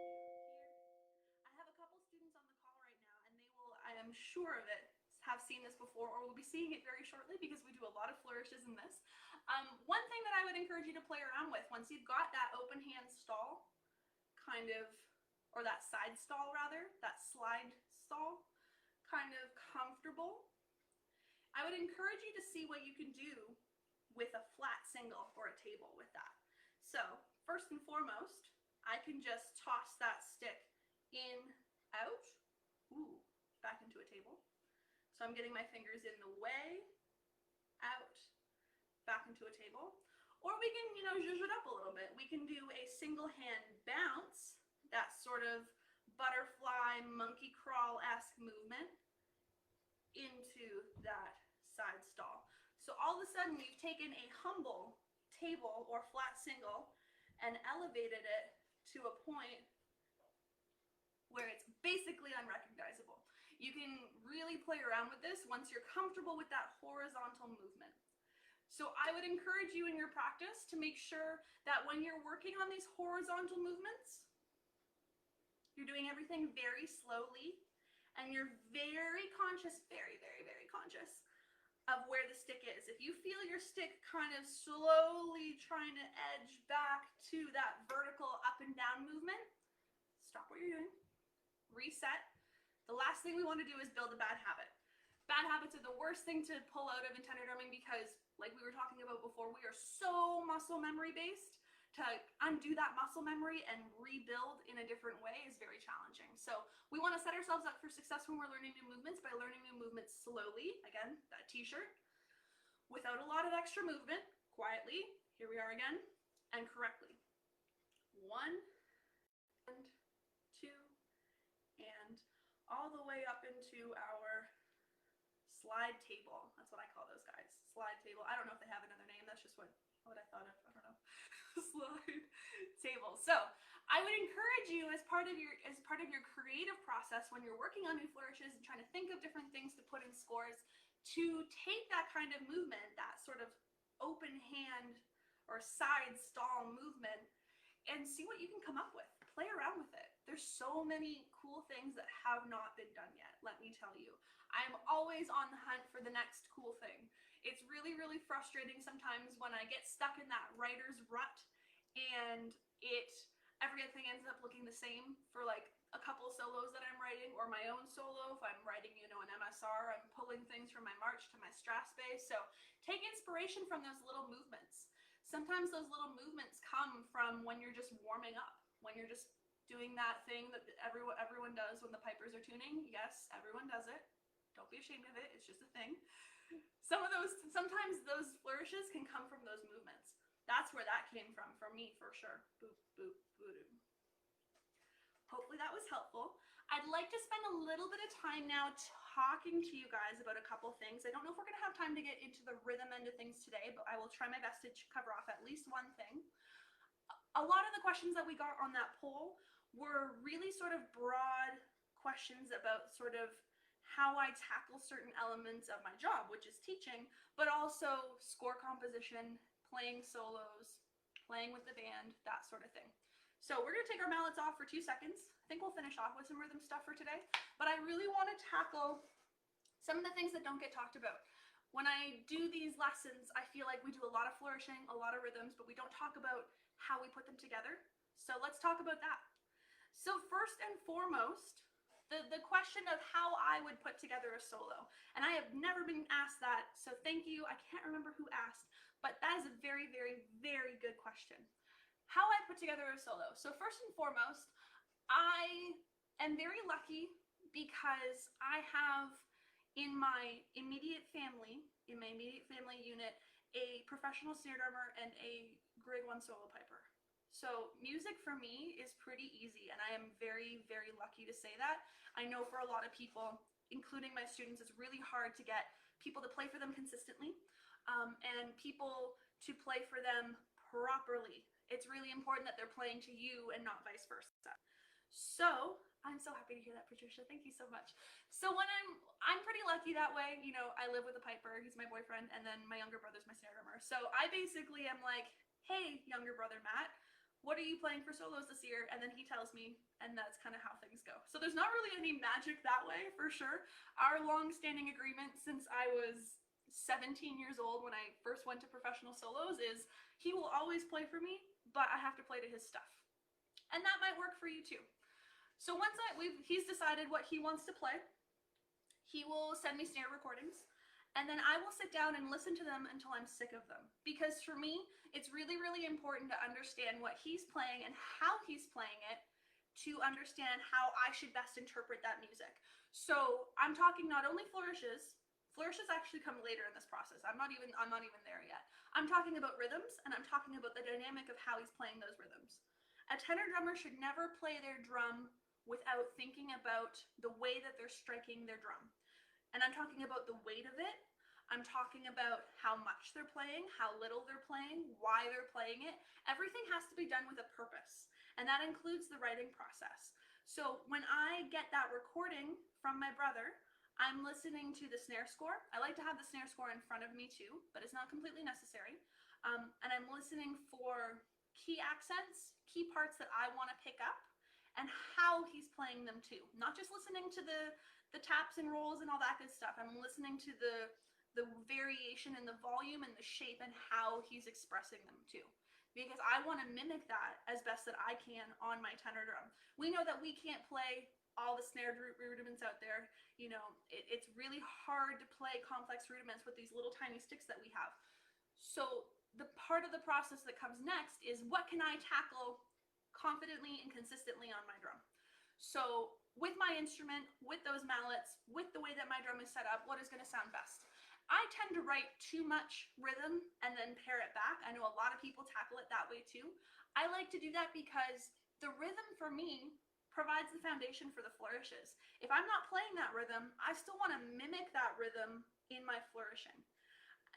Speaker 1: I have a couple students on the call right now, and they will, I am sure of it, have seen this before or will be seeing it very shortly because we do a lot of flourishes in this. One thing that I would encourage you to play around with once you've got that open hand stall kind of, or that side stall rather, that slide stall kind of comfortable, I would encourage you to see what you can do with a flat single or a table with that. So first and foremost, I can just toss that stick in, out, ooh, back into a table. So I'm getting my fingers in the way, out, back into a table. Or we can, you know, zhuzh it up a little bit. We can do a single hand bounce, that sort of butterfly, monkey crawl-esque movement into that side stall. So all of a sudden you've taken a humble table or flat single and elevated it to a point where it's basically unrecognizable. You can really play around with this once you're comfortable with that horizontal movement. So I would encourage you in your practice to make sure that when you're working on these horizontal movements, you're doing everything very slowly and you're very conscious, very, very, very conscious of where the stick is. If you feel your stick kind of slowly trying to edge back to that vertical up and down movement, stop what you're doing, reset. The last thing we want to do is build a bad habit. Bad habits are the worst thing to pull out of in tenor drumming because, like we were talking about before, we are so muscle memory based. To undo that muscle memory and rebuild in a different way is very challenging. So we want to set ourselves up for success when we're learning new movements by learning new movements slowly. Again, that t-shirt, without a lot of extra movement, quietly, here we are again, and correctly. 1 and 2 and all the way up into our slide table. That's what I call those guys. Slide table. I don't know if they have another name. That's just what I thought of. I don't know. Slide table. So I would encourage you as part of your creative process when you're working on new flourishes and trying to think of different things to put in scores, to take that kind of movement, that sort of open hand or side stall movement, and see what you can come up with. Play around with it. There's so many cool things that have not been done yet, let me tell you. I'm always on the hunt for the next cool thing. It's really, really frustrating sometimes when I get stuck in that writer's rut and everything ends up looking the same for like a couple solos that I'm writing, or my own solo. If I'm writing, an MSR, I'm pulling things from my march to my Strass bass. So take inspiration from those little movements. Sometimes those little movements come from when you're just warming up, when you're just doing that thing that everyone does when the pipers are tuning. Yes, everyone does it. Don't be ashamed of it. It's just a thing. Sometimes those flourishes can come from those movements. That's where that came from for me, for sure. Boop, boop, boop. Hopefully that was helpful. I'd like to spend a little bit of time now talking to you guys about a couple things. I don't know if we're going to have time to get into the rhythm end of things today, but I will try my best to cover off at least one thing. A lot of the questions that we got on that poll were really sort of broad questions about sort of how I tackle certain elements of my job, which is teaching, but also score composition, playing solos, playing with the band, that sort of thing. So we're going to take our mallets off for 2 seconds. I think we'll finish off with some rhythm stuff for today, but I really want to tackle some of the things that don't get talked about. When I do these lessons, I feel like we do a lot of flourishing, a lot of rhythms, but we don't talk about how we put them together. So let's talk about that. So first and foremost, the question of how I would put together a solo. And I have never been asked that, so thank you. I can't remember who asked, but that is a very, very, very good question. How I put together a solo. So first and foremost, I am very lucky because I have in my immediate family unit, a professional snare drummer and a grade 1 solo piper. So music for me is pretty easy, and I am very, very lucky to say that. I know for a lot of people, including my students, it's really hard to get people to play for them consistently, and people to play for them properly. It's really important that they're playing to you and not vice versa. So I'm so happy to hear that, Patricia. Thank you so much. So when I'm pretty lucky that way. I live with a piper. He's my boyfriend, and then my younger brother's my snare drummer. So I basically am like, hey, younger brother Matt, what are you playing for solos this year? And then he tells me, and that's kind of how things go. So there's not really any magic that way, for sure. Our long-standing agreement since I was 17 years old when I first went to professional solos is he will always play for me, but I have to play to his stuff. And that might work for you too. So once he's decided what he wants to play, he will send me snare recordings, and then I will sit down and listen to them until I'm sick of them. Because for me, it's really, really important to understand what he's playing and how he's playing it to understand how I should best interpret that music. So I'm talking not only flourishes. Flourishes actually come later in this process. I'm not even there yet. I'm talking about rhythms, and I'm talking about the dynamic of how he's playing those rhythms. A tenor drummer should never play their drum without thinking about the way that they're striking their drum. And I'm talking about the weight of it. I'm talking about how much they're playing, how little they're playing, why they're playing it. Everything has to be done with a purpose, and that includes the writing process. So when I get that recording from my brother, I'm listening to the snare score. I like to have the snare score in front of me too, but it's not completely necessary. And I'm listening for key accents, key parts that I want to pick up, and how he's playing them too. Not just listening to the taps and rolls and all that good stuff. I'm listening to the variation in the volume and the shape and how he's expressing them too. Because I want to mimic that as best that I can on my tenor drum. We know that we can't play all the snare rudiments out there. You know, it's really hard to play complex rudiments with these little tiny sticks that we have. So the part of the process that comes next is, what can I tackle confidently and consistently on my drum? So with my instrument, with those mallets, with the way that my drum is set up, what is going to sound best? I tend to write too much rhythm and then pare it back. I know a lot of people tackle it that way too. I like to do that because the rhythm for me provides the foundation for the flourishes. If I'm not playing that rhythm, I still want to mimic that rhythm in my flourishing.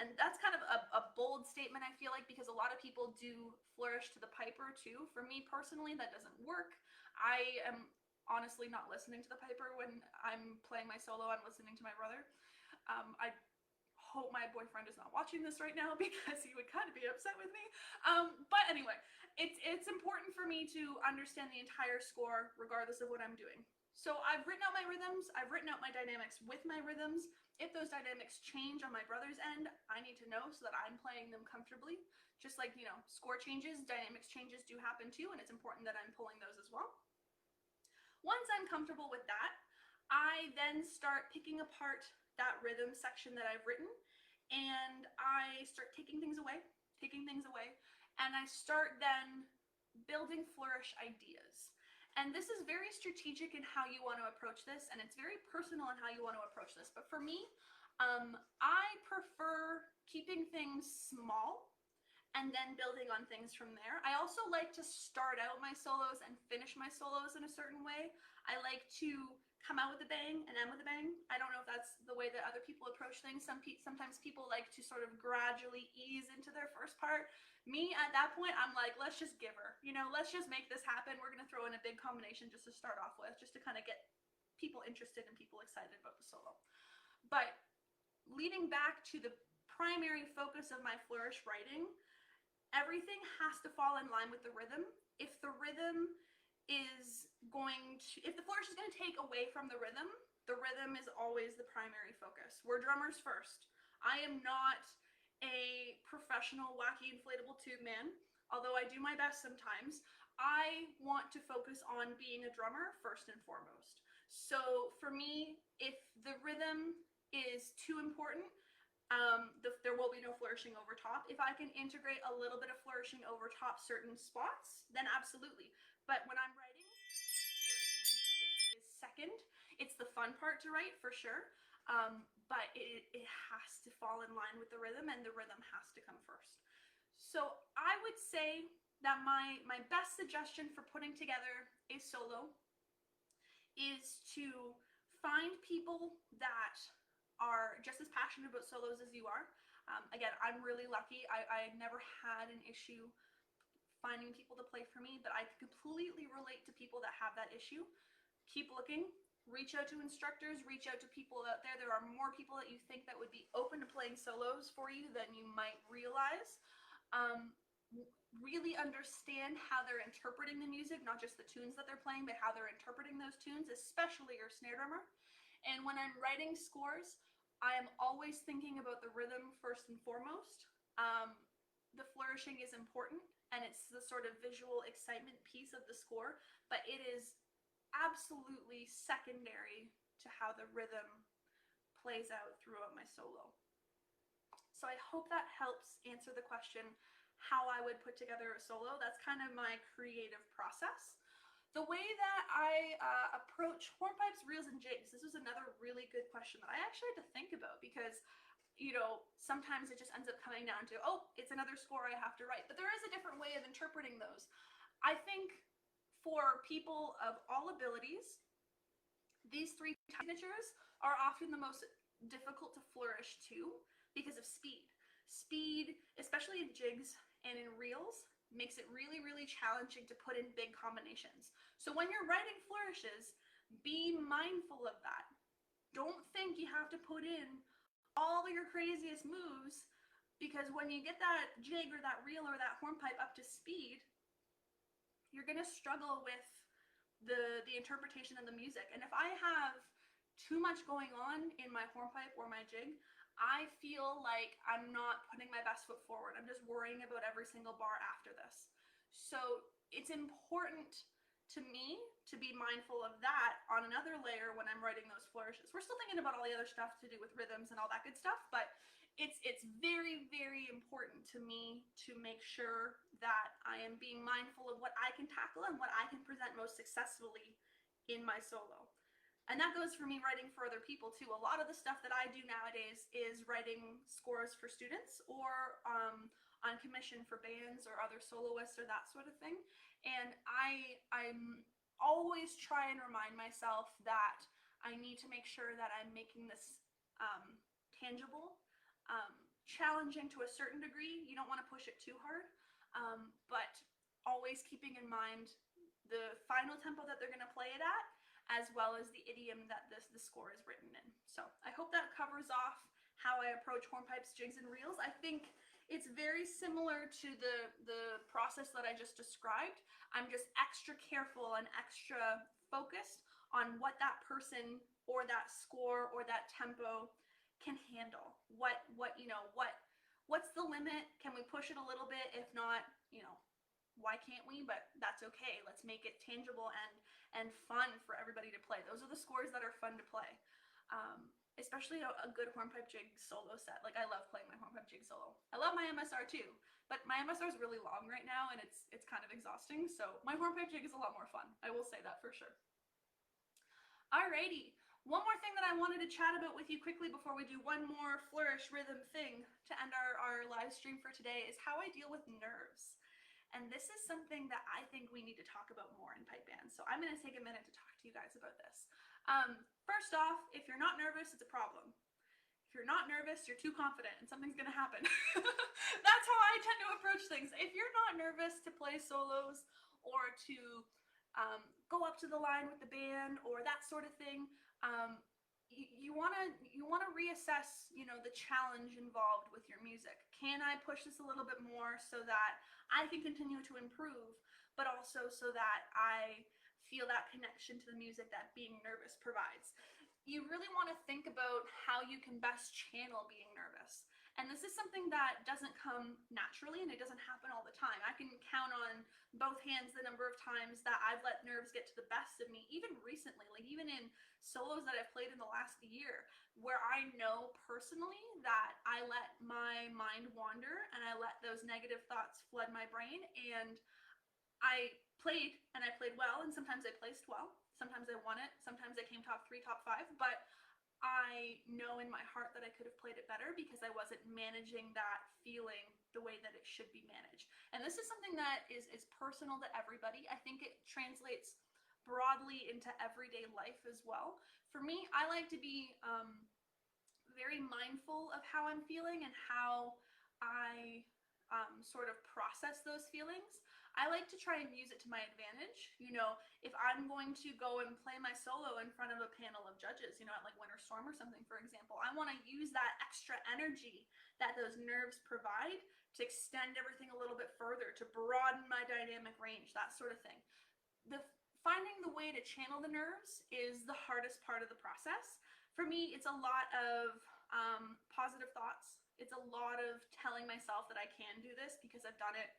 Speaker 1: And that's kind of a bold statement, I feel like, because a lot of people do flourish to the piper too. For me personally, that doesn't work. I am honestly not listening to the piper when I'm playing my solo. I'm listening to my brother. I hope my boyfriend is not watching this right now because he would kind of be upset with me. But anyway, it's important for me to understand the entire score regardless of what I'm doing. So I've written out my rhythms, I've written out my dynamics with my rhythms. If those dynamics change on my brother's end, I need to know so that I'm playing them comfortably. Just like, you know, score changes, dynamics changes do happen too, and it's important that I'm pulling those as well. Once I'm comfortable with that, I then start picking apart that rhythm section that I've written, and I start taking things away, and I start then building flourish ideas. And this is very strategic in how you want to approach this, and it's very personal in how you want to approach this. But for me, I prefer keeping things small and then building on things from there. I also like to start out my solos and finish my solos in a certain way. I like to come out with a bang and end with a bang. I don't know if that's the way that other people approach things. Sometimes people like to sort of gradually ease into their first part. Me, at that point, I'm like, let's just give her. You know, let's just make this happen. We're going to throw in a big combination just to start off with, just to kind of get people interested and people excited about the solo. But leading back to the primary focus of my flourish writing, everything has to fall in line with the rhythm. If the flourish is going to take away from the rhythm is always the primary focus. We're drummers first. I am not a professional wacky inflatable tube man, although I do my best sometimes. I want to focus on being a drummer first and foremost. So for me, if the rhythm is too important, there will be no flourishing over top. If I can integrate a little bit of flourishing over top certain spots, then absolutely. But when I'm writing, flourishing is second. It's the fun part to write, for sure. But it has to fall in line with the rhythm, and the rhythm has to come first. So I would say that my best suggestion for putting together a solo is to find people that are just as passionate about solos as you are. Again, I'm really lucky. I never had an issue finding people to play for me, but I completely relate to people that have that issue. Keep looking. Reach out to instructors, reach out to people out there. There are more people that you think that would be open to playing solos for you than you might realize. Really understand how they're interpreting the music, not just the tunes that they're playing, but how they're interpreting those tunes, especially your snare drummer. And when I'm writing scores, I am always thinking about the rhythm first and foremost. The flourishing is important, and it's the sort of visual excitement piece of the score, but it is absolutely secondary to how the rhythm plays out throughout my solo. So I hope that helps answer the question how I would put together a solo. That's kind of my creative process. The way that I approach hornpipes, reels, and jigs, this was another really good question that I actually had to think about because, you know, sometimes it just ends up coming down to, oh, it's another score I have to write. But there is a different way of interpreting those. I think for people of all abilities, these three signatures are often the most difficult to flourish to because of speed. Speed, especially in jigs and in reels, makes it really, really challenging to put in big combinations. So when you're writing flourishes, be mindful of that. Don't think you have to put in all your craziest moves, because when you get that jig or that reel or that hornpipe up to speed, you're going to struggle with the interpretation of the music. And if I have too much going on in my hornpipe or my jig, I feel like I'm not putting my best foot forward. I'm just worrying about every single bar after this. So it's important to me to be mindful of that on another layer when I'm writing those flourishes. We're still thinking about all the other stuff to do with rhythms and all that good stuff, but it's very, very important to me to make sure that I am being mindful of what I can tackle and what I can present most successfully in my solo. And that goes for me writing for other people too. A lot of the stuff that I do nowadays is writing scores for students or on commission for bands or other soloists or that sort of thing. And I'm always try and remind myself that I need to make sure that I'm making this tangible, challenging to a certain degree. You don't want to push it too hard, but always keeping in mind the final tempo that they're going to play it at, as well as the idiom that the score is written in. So I hope that covers off how I approach hornpipes, jigs, and reels. I think it's very similar to the process that I just described. I'm just extra careful and extra focused on what that person or that score or that tempo can handle. What's the limit? Can we push it a little bit? If not, why can't we? But that's okay. Let's make it tangible and fun for everybody to play. Those are the scores that are fun to play. Especially a good hornpipe jig solo set. Like, I love playing my hornpipe jig solo. I love my MSR too, but my MSR is really long right now and it's kind of exhausting. So my hornpipe jig is a lot more fun. I will say that for sure. Alrighty. One more thing that I wanted to chat about with you quickly before we do one more flourish rhythm thing to end our live stream for today is how I deal with nerves. And this is something that I think we need to talk about more in pipe bands. So I'm going to take a minute to talk to you guys about this. First off, if you're not nervous, it's a problem. If you're not nervous, you're too confident and something's going to happen. That's how I tend to approach things. If you're not nervous to play solos or to go up to the line with the band or that sort of thing, you want to reassess, the challenge involved with your music. Can I push this a little bit more so that I can continue to improve, but also so that I feel that connection to the music that being nervous provides? You really want to think about how you can best channel being nervous. And this is something that doesn't come naturally and it doesn't happen all the time. I can count on both hands the number of times that I've let nerves get to the best of me, even recently, like even in solos that I've played in the last year, where I know personally that I let my mind wander and I let those negative thoughts flood my brain, and I played well, and sometimes I placed well, sometimes I won it, sometimes I came top 3, top 5, but I know in my heart that I could have played it better because I wasn't managing that feeling the way that it should be managed. And this is something that is personal to everybody. I think it translates broadly into everyday life as well. For me, I like to be very mindful of how I'm feeling and how I sort of process those feelings. I like to try and use it to my advantage. If I'm going to go and play my solo in front of a panel of judges, at like Winter Storm or something, for example, I want to use that extra energy that those nerves provide to extend everything a little bit further, to broaden my dynamic range, that sort of thing. Finding the way to channel the nerves is the hardest part of the process. For me, it's a lot of positive thoughts. It's a lot of telling myself that I can do this because I've done it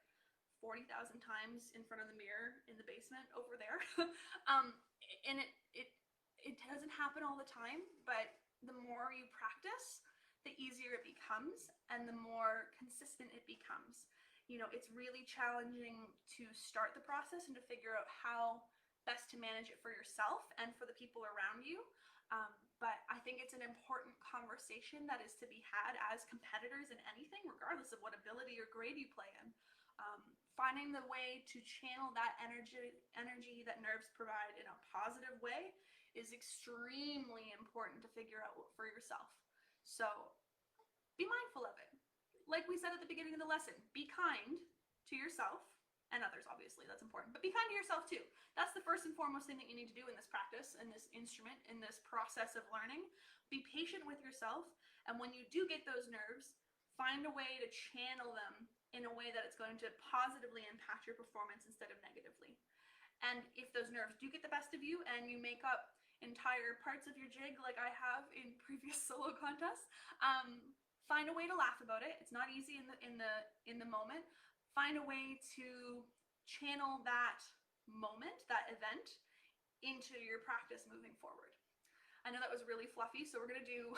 Speaker 1: 40,000 times in front of the mirror in the basement over there. And it doesn't happen all the time, but the more you practice, the easier it becomes and the more consistent it becomes. It's really challenging to start the process and to figure out how best to manage it for yourself and for the people around you. But I think it's an important conversation that is to be had as competitors in anything, regardless of what ability or grade you play in. Finding the way to channel that energy that nerves provide in a positive way is extremely important to figure out for yourself. So be mindful of it. Like we said at the beginning of the lesson, be kind to yourself and others, obviously, that's important, but be kind to yourself too. That's the first and foremost thing that you need to do in this practice, in this instrument, in this process of learning. Be patient with yourself, and when you do get those nerves, find a way to channel them in a way that it's going to positively impact your performance instead of negatively. And if those nerves do get the best of you and you make up entire parts of your jig like I have in previous solo contests. Find a way to laugh about it. It's not easy in the moment. Find a way to channel that moment, that event, into your practice moving forward. I know that was really fluffy, so we're gonna do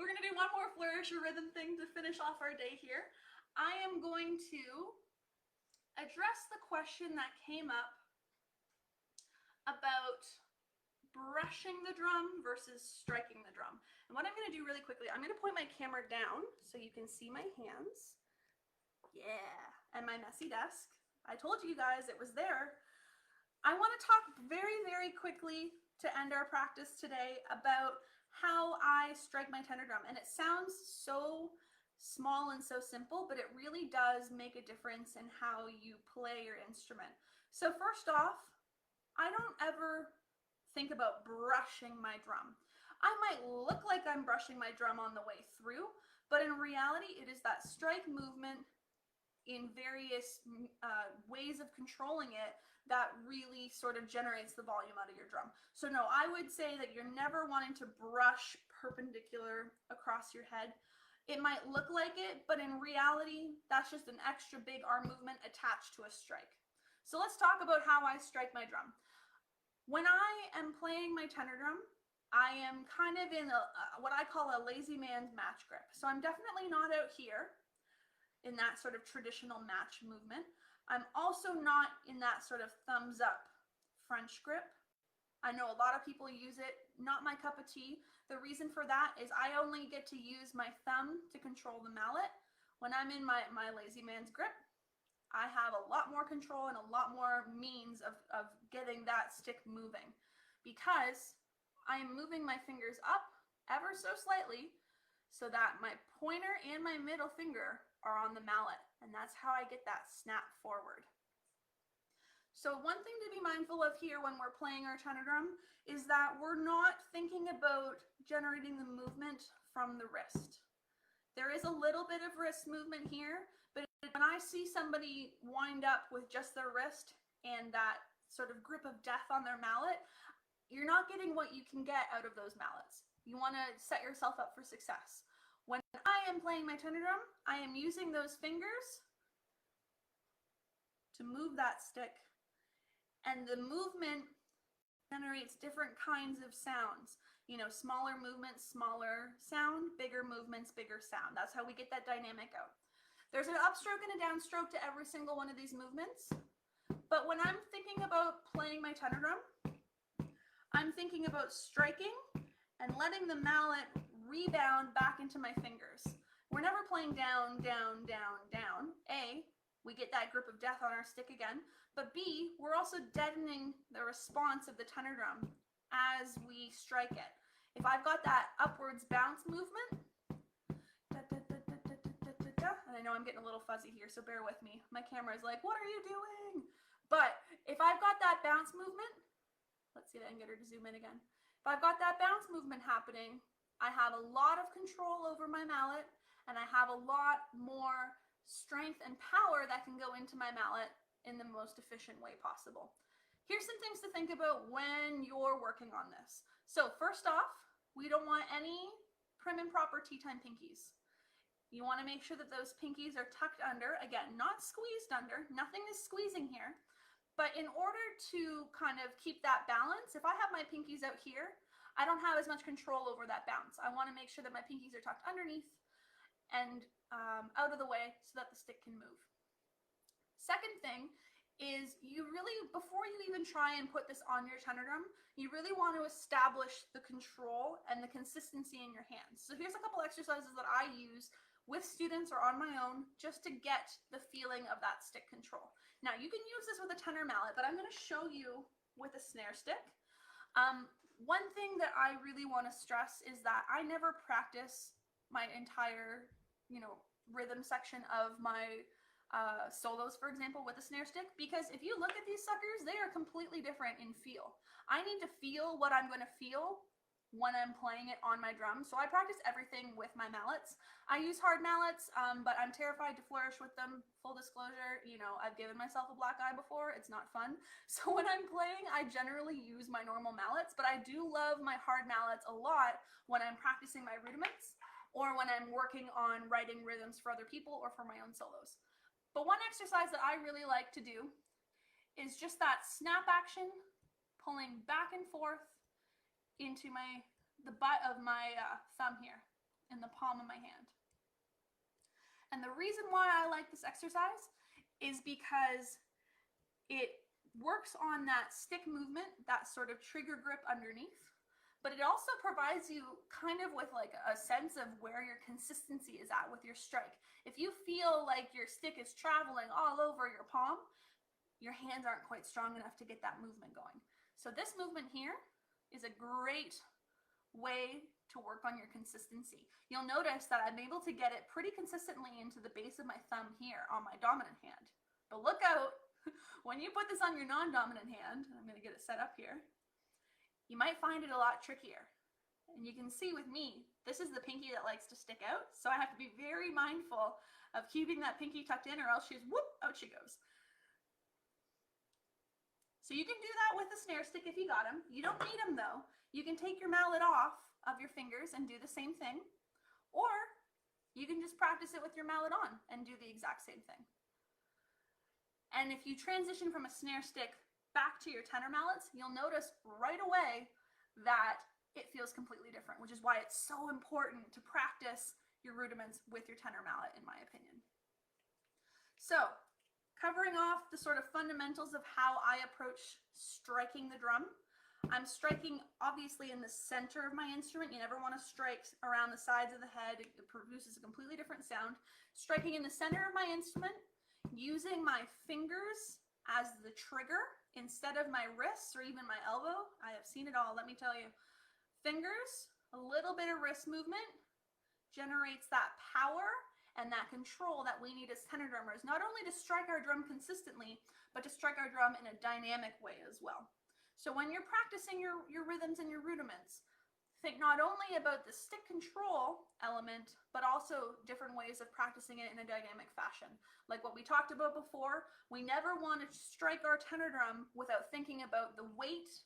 Speaker 1: we're gonna do one more flourish or rhythm thing to finish off our day here. I am going to address the question that came up about brushing the drum versus striking the drum. And what I'm gonna do really quickly, I'm gonna point my camera down so you can see my hands. Yeah, and my messy desk. I told you guys it was there. I want to talk very, very quickly to end our practice today about how I strike my tenor drum. And it sounds so small and so simple, but it really does make a difference in how you play your instrument. So first off, I don't ever think about brushing my drum. I might look like I'm brushing my drum on the way through, but in reality, it is that strike movement in various ways of controlling it that really sort of generates the volume out of your drum. So no, I would say that you're never wanting to brush perpendicular across your head. It might look like it, but in reality, that's just an extra big arm movement attached to a strike. So let's talk about how I strike my drum. When I am playing my tenor drum, I am kind of in what I call a lazy man's match grip. So I'm definitely not out here in that sort of traditional match movement. I'm also not in that sort of thumbs up French grip. I know a lot of people use it, not my cup of tea. The reason for that is I only get to use my thumb to control the mallet. When I'm in my lazy man's grip, I have a lot more control and a lot more means of getting that stick moving, because I am moving my fingers up ever so slightly so that my pointer and my middle finger are on the mallet, and that's how I get that snap forward. So one thing to be mindful of here when we're playing our tenor drum is that we're not thinking about generating the movement from the wrist. There is a little bit of wrist movement here, but when I see somebody wind up with just their wrist and that sort of grip of death on their mallet, you're not getting what you can get out of those mallets. You want to set yourself up for success. When I am playing my tenor drum, I am using those fingers to move that stick, and the movement generates different kinds of sounds. You know, smaller movements, smaller sound, bigger movements, bigger sound. That's how we get that dynamic out. There's an upstroke and a downstroke to every single one of these movements, but when I'm thinking about playing my tenor drum, I'm thinking about striking and letting the mallet rebound back into my fingers. We're never playing down, down, down, down. A, we get that grip of death on our stick again, but B, we're also deadening the response of the tenor drum as we strike it. If I've got that upwards bounce movement, and I know I'm getting a little fuzzy here, so bear with me. My camera is like, what are you doing? But if I've got that bounce movement, let's see if I can get her to zoom in again. If I've got that bounce movement happening, I have a lot of control over my mallet, and I have a lot more strength and power that can go into my mallet in the most efficient way possible. Here's some things to think about when you're working on this. So first off, we don't want any prim and proper tea time pinkies. You want to make sure that those pinkies are tucked under. Again, not squeezed under. Nothing is squeezing here. But in order to kind of keep that balance, if I have my pinkies out here, I don't have as much control over that bounce. I want to make sure that my pinkies are tucked underneath and out of the way so that the stick can move. Second thing is you really, before you even try and put this on your tenor drum, you really want to establish the control and the consistency in your hands. So here's a couple exercises that I use with students or on my own just to get the feeling of that stick control. Now you can use this with a tenor mallet, but I'm going to show you with a snare stick. One thing that I really want to stress is that I never practice my entire, rhythm section of my solos, for example, with a snare stick, because if you look at these suckers, they are completely different in feel. I need to feel what I'm going to feel when I'm playing it on my drum. So I practice everything with my mallets. I use hard mallets, but I'm terrified to flourish with them. Full disclosure, you know, I've given myself a black eye before. It's not fun. So when I'm playing, I generally use my normal mallets, but I do love my hard mallets a lot when I'm practicing my rudiments or when I'm working on writing rhythms for other people or for my own solos. But one exercise that I really like to do is just that snap action, pulling back and forth into the butt of my thumb here in the palm of my hand. And the reason why I like this exercise is because it works on that stick movement, that sort of trigger grip underneath, but it also provides you kind of with like a sense of where your consistency is at with your strike. If you feel like your stick is traveling all over your palm, your hands aren't quite strong enough to get that movement going. So this movement here is a great way to work on your consistency. You'll notice that I'm able to get it pretty consistently into the base of my thumb here on my dominant hand. But look out, when you put this on your non-dominant hand, I'm going to get it set up here, you might find it a lot trickier. And you can see with me, this is the pinky that likes to stick out, so I have to be very mindful of keeping that pinky tucked in or else she's whoop, out she goes. So you can do that with a snare stick if you got them. You don't need them though. You can take your mallet off of your fingers and do the same thing, or you can just practice it with your mallet on and do the exact same thing. And if you transition from a snare stick back to your tenor mallets, you'll notice right away that it feels completely different, which is why it's so important to practice your rudiments with your tenor mallet, in my opinion. So, covering off the sort of fundamentals of how I approach striking the drum. I'm striking obviously in the center of my instrument. You never want to strike around the sides of the head. It produces a completely different sound. Striking in the center of my instrument, using my fingers as the trigger instead of my wrists or even my elbow. I have seen it all, let me tell you. Fingers, a little bit of wrist movement generates that power and that control that we need as tenor drummers, not only to strike our drum consistently, but to strike our drum in a dynamic way as well. So when you're practicing your rhythms and your rudiments, think not only about the stick control element, but also different ways of practicing it in a dynamic fashion. Like what we talked about before, we never want to strike our tenor drum without thinking about the weight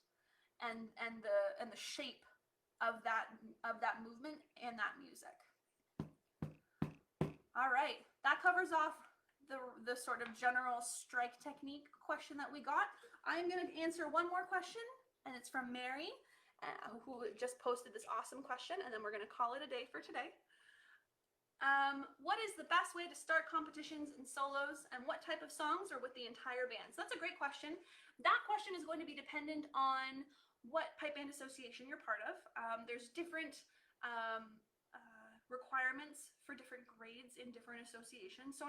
Speaker 1: and the shape of that movement and that music. All right, that covers off the sort of general strike technique question that we got. I'm going to answer one more question, and it's from Mary, who just posted this awesome question, and then we're going to call it a day for today. What is the best way to start competitions and solos, and what type of songs are with the entire band? So that's a great question. That question is going to be dependent on what pipe band association you're part of. There's different requirements for different grades in different associations. So